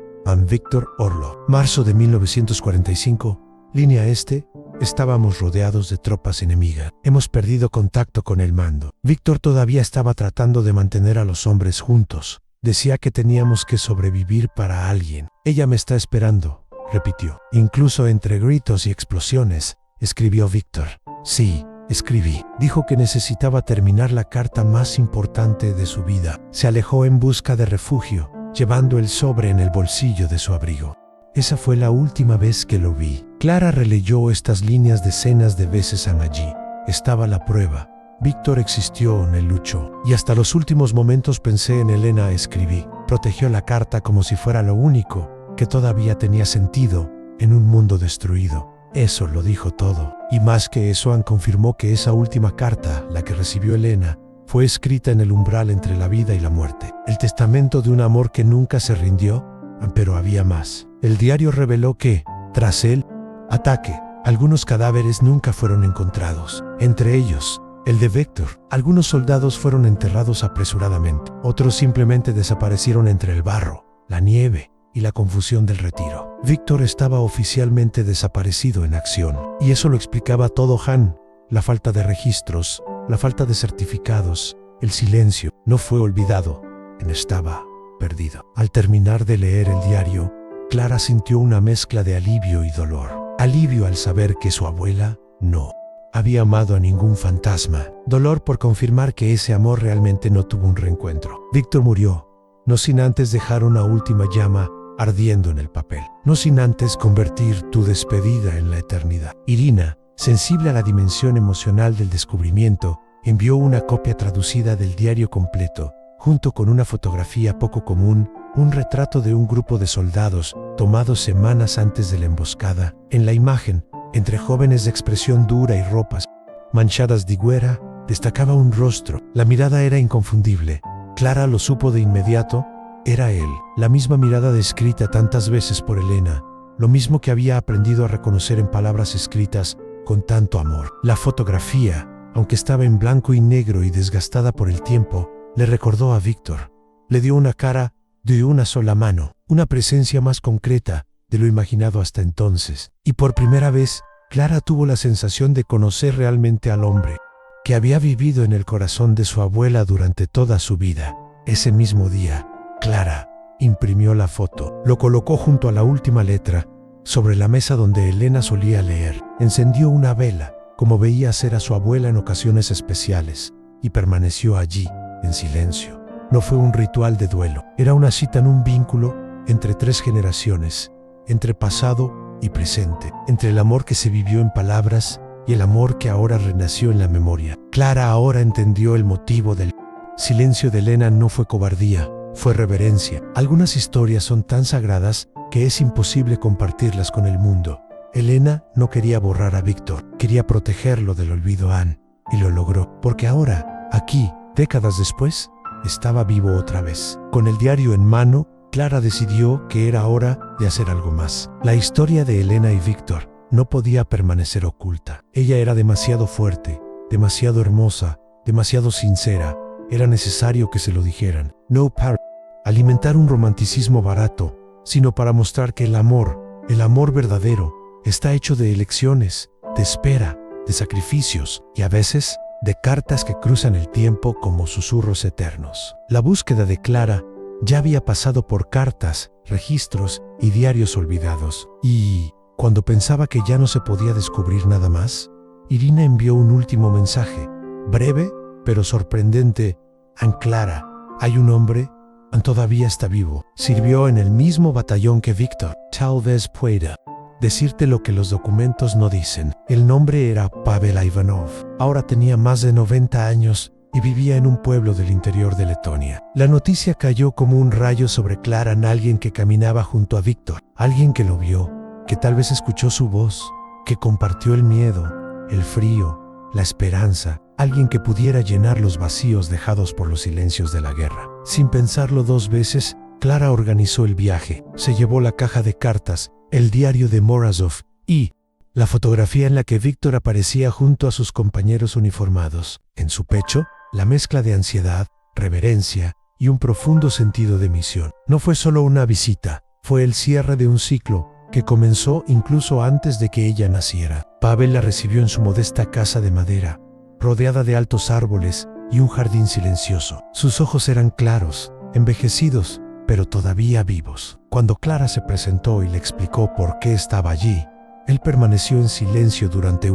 Víctor Orlov. Marzo de 1945, línea este. Estábamos rodeados de tropas enemigas. Hemos perdido contacto con el mando. Víctor todavía estaba tratando de mantener a los hombres juntos. Decía que teníamos que sobrevivir para alguien. Ella me está esperando, repitió. Incluso entre gritos y explosiones, escribió Víctor. Sí, escribí. Dijo que necesitaba terminar la carta más importante de su vida. Se alejó en busca de refugio, llevando el sobre en el bolsillo de su abrigo. Esa fue la última vez que lo vi. Clara releyó estas líneas decenas de veces allí. Estaba la prueba. Víctor existió, él luchó. Y hasta los últimos momentos pensé en Elena, escribí. Protegió la carta como si fuera lo único que todavía tenía sentido en un mundo destruido. Eso lo dijo todo. Y más que eso, Anne confirmó que esa última carta, la que recibió Elena, fue escrita en el umbral entre la vida y la muerte. El testamento de un amor que nunca se rindió, pero había más. El diario reveló que, tras el ataque, algunos cadáveres nunca fueron encontrados. Entre ellos, el de Víctor. Algunos soldados fueron enterrados apresuradamente. Otros simplemente desaparecieron entre el barro, la nieve y la confusión del retiro. Víctor estaba oficialmente desaparecido en acción. Y eso lo explicaba todo, Han. La falta de registros, la falta de certificados, el silencio. No fue olvidado, estaba perdido. Al terminar de leer el diario, Clara sintió una mezcla de alivio y dolor. Alivio al saber que su abuela no había amado a ningún fantasma. Dolor por confirmar que ese amor realmente no tuvo un reencuentro. Víctor murió, no sin antes dejar una última llama ardiendo en el papel. No sin antes convertir tu despedida en la eternidad. Irina, sensible a la dimensión emocional del descubrimiento, envió una copia traducida del diario completo, junto con una fotografía poco común, un retrato de un grupo de soldados tomado semanas antes de la emboscada. En la imagen, entre jóvenes de expresión dura y ropas manchadas de güera, destacaba un rostro. La mirada era inconfundible. Clara lo supo de inmediato. Era él. La misma mirada descrita tantas veces por Elena, lo mismo que había aprendido a reconocer en palabras escritas con tanto amor. La fotografía, aunque estaba en blanco y negro y desgastada por el tiempo, le recordó a Víctor. Le dio una cara de una sola mano, una presencia más concreta de lo imaginado hasta entonces. Y por primera vez, Clara tuvo la sensación de conocer realmente al hombre que había vivido en el corazón de su abuela durante toda su vida. Ese mismo día, Clara imprimió la foto, lo colocó junto a la última letra, sobre la mesa donde Elena solía leer. Encendió una vela, como veía hacer a su abuela en ocasiones especiales, y permaneció allí, en silencio. No fue un ritual de duelo, era una cita en un vínculo entre 3 generaciones, entre pasado y presente, entre el amor que se vivió en palabras y el amor que ahora renació en la memoria. Clara ahora entendió el motivo del silencio de Elena. No fue cobardía, fue reverencia. Algunas historias son tan sagradas que es imposible compartirlas con el mundo. Elena no quería borrar a Víctor, quería protegerlo del olvido. Anne, y lo logró, porque ahora, aquí, décadas después, estaba vivo otra vez. Con el diario en mano, Clara decidió que era hora de hacer algo más. La historia de Elena y Víctor no podía permanecer oculta. Ella era demasiado fuerte, demasiado hermosa, demasiado sincera. Era necesario que se lo dijeran. No para alimentar un romanticismo barato, sino para mostrar que el amor verdadero, está hecho de elecciones, de espera, de sacrificios y a veces de cartas que cruzan el tiempo como susurros eternos. La búsqueda de Clara ya había pasado por cartas, registros y diarios olvidados. Y cuando pensaba que ya no se podía descubrir nada más, Irina envió un último mensaje, breve pero sorprendente. Anne, Clara, hay un hombre, todavía está vivo. Sirvió en el mismo batallón que Víctor. Tal vez pueda decirte lo que los documentos no dicen. El nombre era Pavel Ivanov. Ahora tenía más de 90 años y vivía en un pueblo del interior de Letonia. La noticia cayó como un rayo sobre Clara, en alguien que caminaba junto a Víctor, alguien que lo vio, que tal vez escuchó su voz, que compartió el miedo, el frío, la esperanza, alguien que pudiera llenar los vacíos dejados por los silencios de la guerra. Sin pensarlo 2 veces, Clara organizó el viaje. Se llevó la caja de cartas, el diario de Morozov y la fotografía en la que Víctor aparecía junto a sus compañeros uniformados. En su pecho, la mezcla de ansiedad, reverencia y un profundo sentido de misión. No fue solo una visita, fue el cierre de un ciclo que comenzó incluso antes de que ella naciera. Pavel la recibió en su modesta casa de madera, rodeada de altos árboles y un jardín silencioso. Sus ojos eran claros, envejecidos, pero todavía vivos. Cuando Clara se presentó y le explicó por qué estaba allí, él permaneció en silencio durante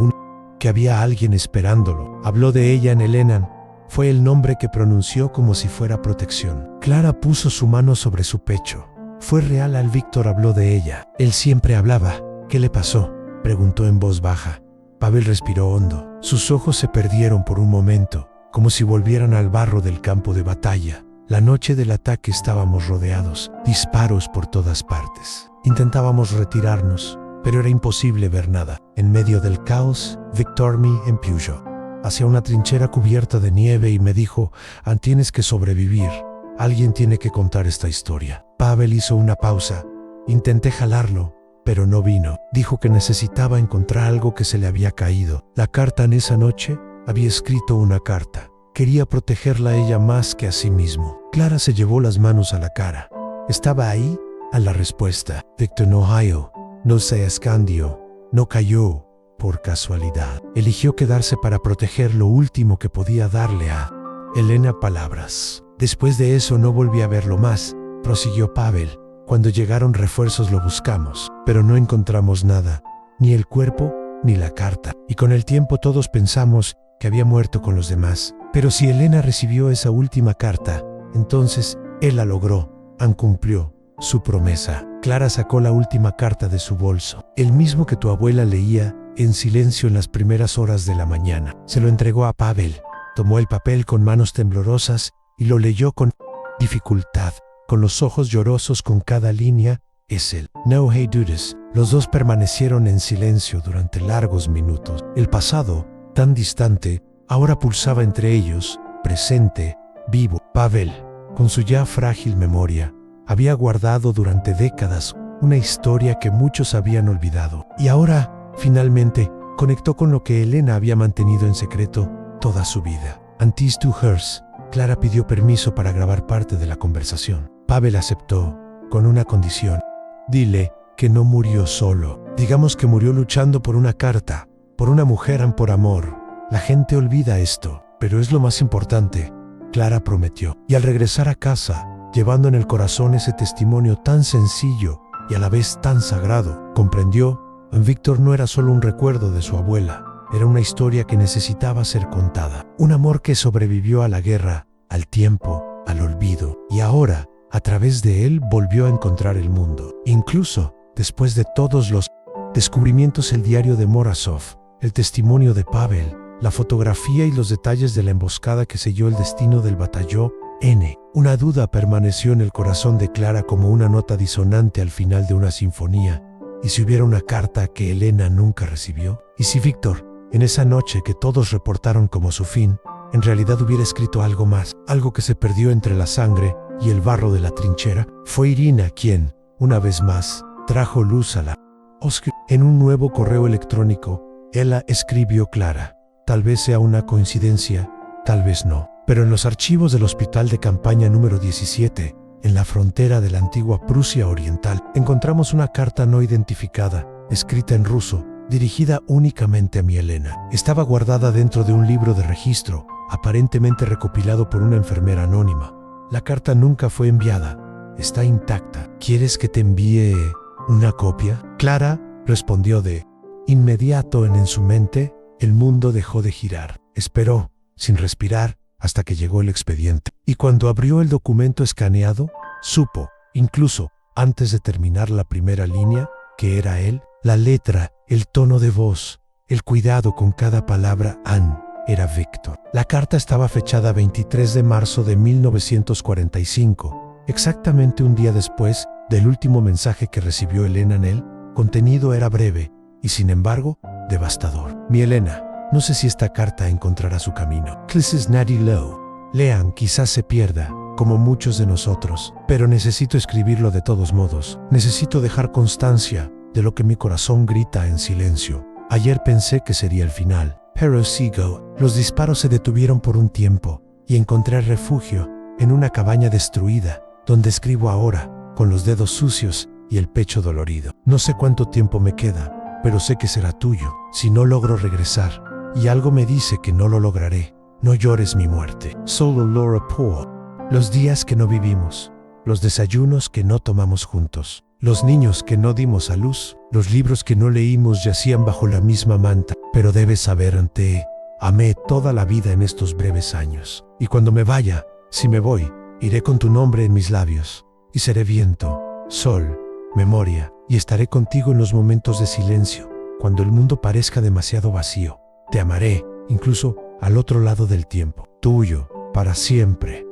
que había alguien esperándolo. Habló de ella en Elena. Fue el nombre que pronunció como si fuera protección. Clara puso su mano sobre su pecho. Fue real. Víctor habló de ella. Él siempre hablaba. ¿Qué le pasó?, preguntó en voz baja. Pavel respiró hondo. Sus ojos se perdieron por un momento, como si volvieran al barro del campo de batalla. La noche del ataque estábamos rodeados, disparos por todas partes. Intentábamos retirarnos, pero era imposible ver nada. En medio del caos, Victor me empujó hacia una trinchera cubierta de nieve y me dijo: tienes que sobrevivir. Alguien tiene que contar esta historia. Pavel hizo una pausa. Intenté jalarlo, pero no vino. Dijo que necesitaba encontrar algo que se le había caído. La carta en esa noche había escrito una carta. Quería protegerla a ella más que a sí mismo. Clara se llevó las manos a la cara. Estaba ahí a la respuesta. Victor Ohio no se escondió, no cayó por casualidad. Eligió quedarse para proteger lo último que podía darle a Elena. Palabras. Después de eso no volví a verlo más, prosiguió Pavel. Cuando llegaron refuerzos lo buscamos, pero no encontramos nada, ni el cuerpo ni la carta. Y con el tiempo todos pensamos que había muerto con los demás. Pero si Elena recibió esa última carta, entonces él la logró, cumplió su promesa. Clara sacó la última carta de su bolso, el mismo que tu abuela leía en silencio en las primeras horas de la mañana. Se lo entregó a Pavel. Tomó el papel con manos temblorosas y lo leyó con dificultad, con los ojos llorosos con cada línea. Es él. No hay dudas. Los dos permanecieron en silencio durante largos minutos. El pasado, tan distante, ahora pulsaba entre ellos, presente, vivo. Pavel, con su ya frágil memoria, había guardado durante décadas una historia que muchos habían olvidado. Y ahora, finalmente, conectó con lo que Elena había mantenido en secreto toda su vida. Antes to hers, Clara pidió permiso para grabar parte de la conversación. Pavel aceptó, con una condición. Dile que no murió solo. Digamos que murió luchando por una carta, por una mujer, por amor. La gente olvida esto, pero es lo más importante, Clara prometió. Y al regresar a casa, llevando en el corazón ese testimonio tan sencillo y a la vez tan sagrado, comprendió: Víctor no era solo un recuerdo de su abuela, era una historia que necesitaba ser contada. Un amor que sobrevivió a la guerra, al tiempo, al olvido, y ahora, a través de él, volvió a encontrar el mundo. Incluso, después de todos los descubrimientos, el diario de Morozov, el testimonio de Pavel, la fotografía y los detalles de la emboscada que selló el destino del batallón N. Una duda permaneció en el corazón de Clara como una nota disonante al final de una sinfonía. ¿Y si hubiera una carta que Elena nunca recibió? ¿Y si Víctor, en esa noche que todos reportaron como su fin, en realidad hubiera escrito algo más, algo que se perdió entre la sangre y el barro de la trinchera? Fue Irina quien, una vez más, trajo luz a la oscuridad. En un nuevo correo electrónico, ella escribió: Clara, tal vez sea una coincidencia, tal vez no, pero en los archivos del Hospital de Campaña número 17, en la frontera de la antigua Prusia Oriental, encontramos una carta no identificada, escrita en ruso, dirigida únicamente a mi Elena. Estaba guardada dentro de un libro de registro, aparentemente recopilado por una enfermera anónima. La carta nunca fue enviada. Está intacta. ¿Quieres que te envíe una copia? Clara respondió de inmediato. En su mente, el mundo dejó de girar. Esperó, sin respirar, hasta que llegó el expediente. Y cuando abrió el documento escaneado, supo, incluso antes de terminar la primera línea, que era él. La letra, el tono de voz, el cuidado con cada palabra. Era Víctor. La carta estaba fechada 23 de marzo de 1945, exactamente un día después del último mensaje que recibió Elena. En el contenido era breve y, sin embargo, devastador. Mi Elena, no sé si esta carta encontrará su camino. This is Natty Lowe. Lean, quizás se pierda, como muchos de nosotros, pero necesito escribirlo de todos modos. Necesito dejar constancia de lo que mi corazón grita en silencio. Ayer pensé que sería el final, pero sigo. Los disparos se detuvieron por un tiempo y encontré refugio en una cabaña destruida, donde escribo ahora, con los dedos sucios y el pecho dolorido. No sé cuánto tiempo me queda, pero sé que será tuyo. Si no logro regresar, y algo me dice que no lo lograré, no llores mi muerte. Solo Laura Poe. Los días que no vivimos, los desayunos que no tomamos juntos, los niños que no dimos a luz, los libros que no leímos yacían bajo la misma manta. Pero debes saber, te amé toda la vida en estos breves años. Y cuando me vaya, si me voy, iré con tu nombre en mis labios. Y seré viento, sol, memoria, y estaré contigo en los momentos de silencio, cuando el mundo parezca demasiado vacío. Te amaré, incluso al otro lado del tiempo. Tuyo, para siempre.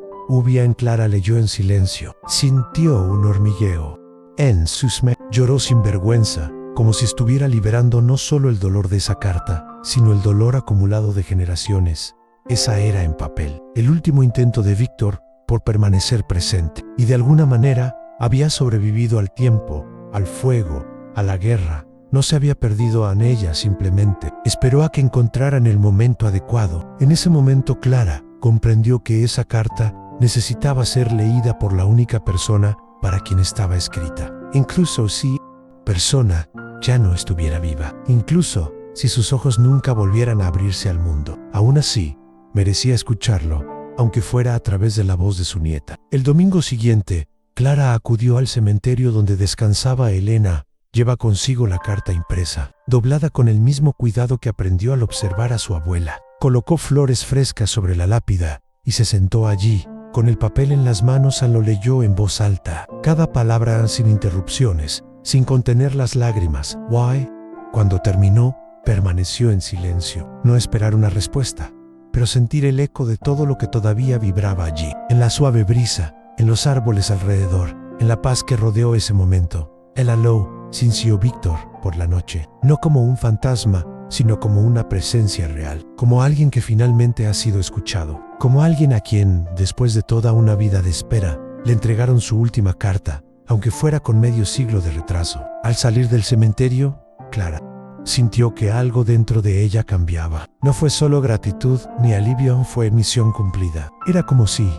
Bien Clara leyó en silencio. Sintió un hormigueo en sus lloró sin vergüenza, como si estuviera liberando no solo el dolor de esa carta, sino el dolor acumulado de generaciones. Esa era en papel el último intento de Víctor por permanecer presente, y de alguna manera había sobrevivido al tiempo, al fuego, a la guerra. No se había perdido en ella, simplemente esperó a que encontraran el momento adecuado. En ese momento Clara comprendió que esa carta necesitaba ser leída por la única persona para quien estaba escrita. Incluso si persona ya no estuviera viva. Incluso si sus ojos nunca volvieran a abrirse al mundo. Aún así, merecía escucharlo, aunque fuera a través de la voz de su nieta. El domingo siguiente, Clara acudió al cementerio donde descansaba Elena. Lleva consigo la carta impresa, doblada con el mismo cuidado que aprendió al observar a su abuela. Colocó flores frescas sobre la lápida y se sentó allí. Con el papel en las manos lo leyó en voz alta, cada palabra sin interrupciones, sin contener las lágrimas. Why? Cuando terminó, permaneció en silencio. No esperar una respuesta, pero sentir el eco de todo lo que todavía vibraba allí, en la suave brisa, en los árboles alrededor, en la paz que rodeó ese momento. El aló, sintió Víctor, por la noche, no como un fantasma, sino como una presencia real, como alguien que finalmente ha sido escuchado, como alguien a quien, después de toda una vida de espera, le entregaron su última carta, aunque fuera con medio siglo de retraso. Al salir del cementerio, Clara sintió que algo dentro de ella cambiaba. No fue solo gratitud ni alivio, fue misión cumplida. Era como si,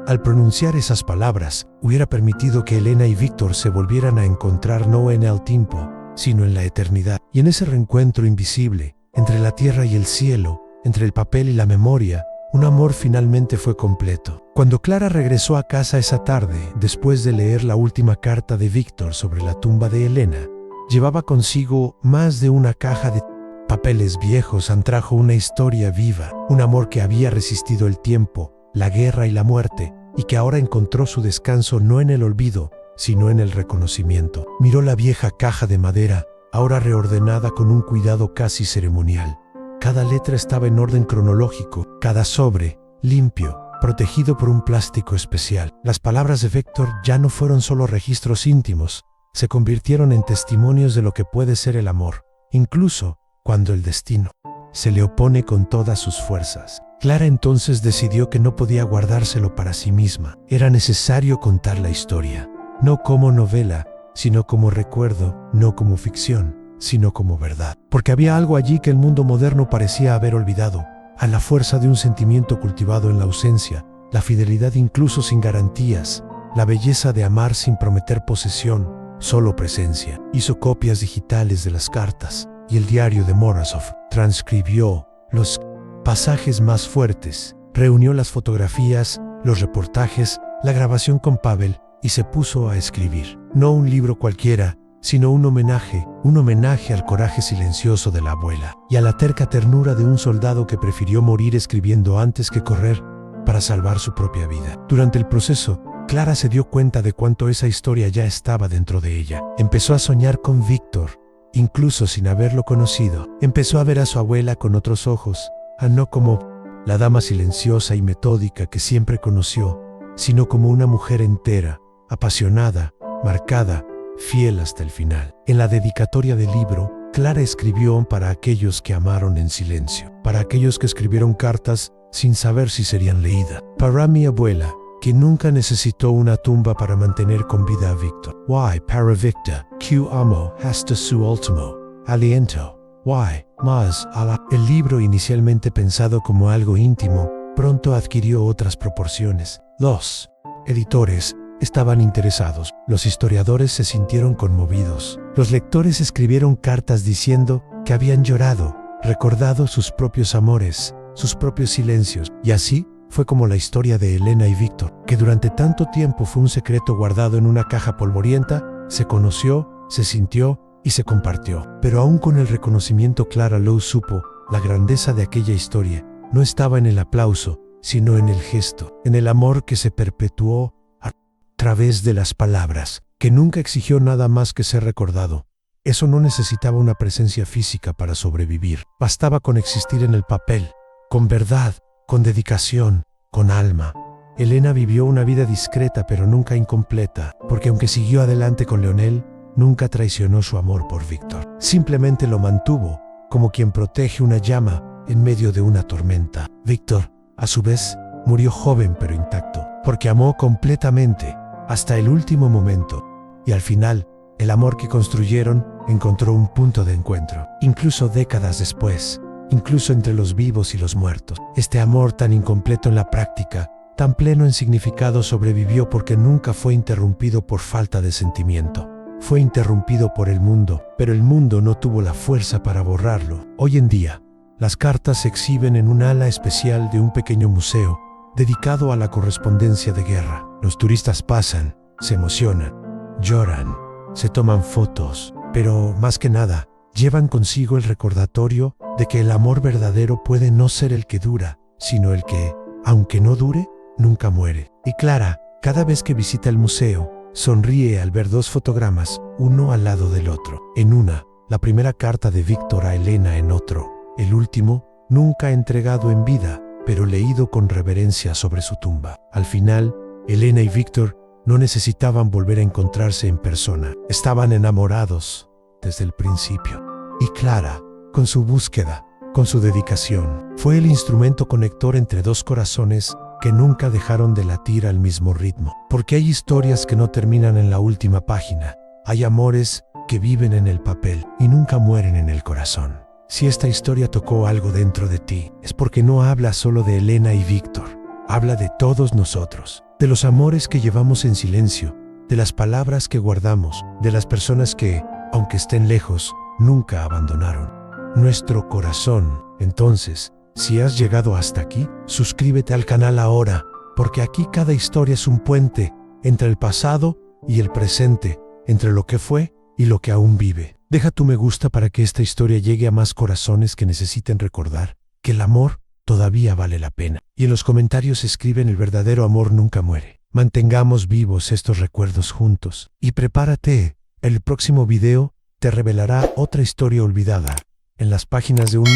al pronunciar esas palabras, hubiera permitido que Elena y Víctor se volvieran a encontrar no en el tiempo, sino en la eternidad. Y en ese reencuentro invisible, entre la tierra y el cielo, entre el papel y la memoria, un amor finalmente fue completo. Cuando Clara regresó a casa esa tarde, después de leer la última carta de Víctor sobre la tumba de Elena, llevaba consigo más de una caja de papeles viejos. Trajo una historia viva, un amor que había resistido el tiempo, la guerra y la muerte, y que ahora encontró su descanso no en el olvido, sino en el reconocimiento. Miró la vieja caja de madera, ahora reordenada con un cuidado casi ceremonial. Cada letra estaba en orden cronológico, cada sobre, limpio, protegido por un plástico especial. Las palabras de Víctor ya no fueron solo registros íntimos, se convirtieron en testimonios de lo que puede ser el amor, incluso cuando el destino se le opone con todas sus fuerzas. Clara entonces decidió que no podía guardárselo para sí misma. Era necesario contar la historia, no como novela, sino como recuerdo, no como ficción, sino como verdad. Porque había algo allí que el mundo moderno parecía haber olvidado, a la fuerza de un sentimiento cultivado en la ausencia, la fidelidad incluso sin garantías, la belleza de amar sin prometer posesión, solo presencia. Hizo copias digitales de las cartas y el diario de Morozov, transcribió los pasajes más fuertes, reunió las fotografías, los reportajes, la grabación con Pavel y se puso a escribir. No un libro cualquiera, sino un homenaje al coraje silencioso de la abuela y a la terca ternura de un soldado que prefirió morir escribiendo antes que correr para salvar su propia vida. Durante el proceso, Clara se dio cuenta de cuánto esa historia ya estaba dentro de ella. Empezó a soñar con Víctor, incluso sin haberlo conocido. Empezó a ver a su abuela con otros ojos, no como la dama silenciosa y metódica que siempre conoció, sino como una mujer entera, apasionada, marcada, fiel hasta el final. En la dedicatoria del libro, Clara escribió para aquellos que amaron en silencio, para aquellos que escribieron cartas sin saber si serían leídas, para mi abuela, que nunca necesitó una tumba para mantener con vida a Víctor. Why, para Victor, que amo hasta su último aliento. Why, más ala. El libro, inicialmente pensado como algo íntimo, pronto adquirió otras proporciones. Los editores estaban interesados. Los historiadores se sintieron conmovidos. Los lectores escribieron cartas diciendo que habían llorado, recordado sus propios amores, sus propios silencios. Y así fue como la historia de Elena y Víctor, que durante tanto tiempo fue un secreto guardado en una caja polvorienta, se conoció, se sintió y se compartió. Pero aún con el reconocimiento, Clara Lowe supo la grandeza de aquella historia. No estaba en el aplauso, sino en el gesto, en el amor que se perpetuó a través de las palabras, que nunca exigió nada más que ser recordado. Eso no necesitaba una presencia física para sobrevivir. Bastaba con existir en el papel, con verdad, con dedicación, con alma. Elena vivió una vida discreta pero nunca incompleta, porque aunque siguió adelante con Leonel, nunca traicionó su amor por Víctor. Simplemente lo mantuvo, como quien protege una llama en medio de una tormenta. Víctor, a su vez, murió joven pero intacto, porque amó completamente, hasta el último momento. Y al final, el amor que construyeron encontró un punto de encuentro, incluso décadas después, incluso entre los vivos y los muertos. Este amor tan incompleto en la práctica, tan pleno en significado, sobrevivió porque nunca fue interrumpido por falta de sentimiento. Fue interrumpido por el mundo, pero el mundo no tuvo la fuerza para borrarlo. Hoy en día, las cartas se exhiben en un ala especial de un pequeño museo dedicado a la correspondencia de guerra. Los turistas pasan, se emocionan, lloran, se toman fotos, pero más que nada, llevan consigo el recordatorio de que el amor verdadero puede no ser el que dura, sino el que, aunque no dure, nunca muere. Y Clara, cada vez que visita el museo, sonríe al ver dos fotogramas, uno al lado del otro. En una, la primera carta de Víctor a Elena; en otro, el último, nunca entregado en vida, pero leído con reverencia sobre su tumba. Al final, Elena y Víctor no necesitaban volver a encontrarse en persona. Estaban enamorados desde el principio. Y Clara, con su búsqueda, con su dedicación, fue el instrumento conector entre dos corazones que nunca dejaron de latir al mismo ritmo. Porque hay historias que no terminan en la última página. Hay amores que viven en el papel y nunca mueren en el corazón. Si esta historia tocó algo dentro de ti, es porque no habla solo de Elena y Víctor. Habla de todos nosotros, de los amores que llevamos en silencio, de las palabras que guardamos, de las personas que, aunque estén lejos, nunca abandonaron nuestro corazón. Entonces, si has llegado hasta aquí, suscríbete al canal ahora, porque aquí cada historia es un puente entre el pasado y el presente, entre lo que fue y lo que aún vive. Deja tu me gusta para que esta historia llegue a más corazones que necesiten recordar que el amor todavía vale la pena. Y en los comentarios escriben: el verdadero amor nunca muere. Mantengamos vivos estos recuerdos juntos. Y prepárate, el próximo video te revelará otra historia olvidada en las páginas de un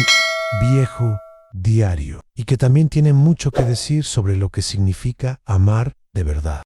viejo diario, y que también tiene mucho que decir sobre lo que significa amar de verdad.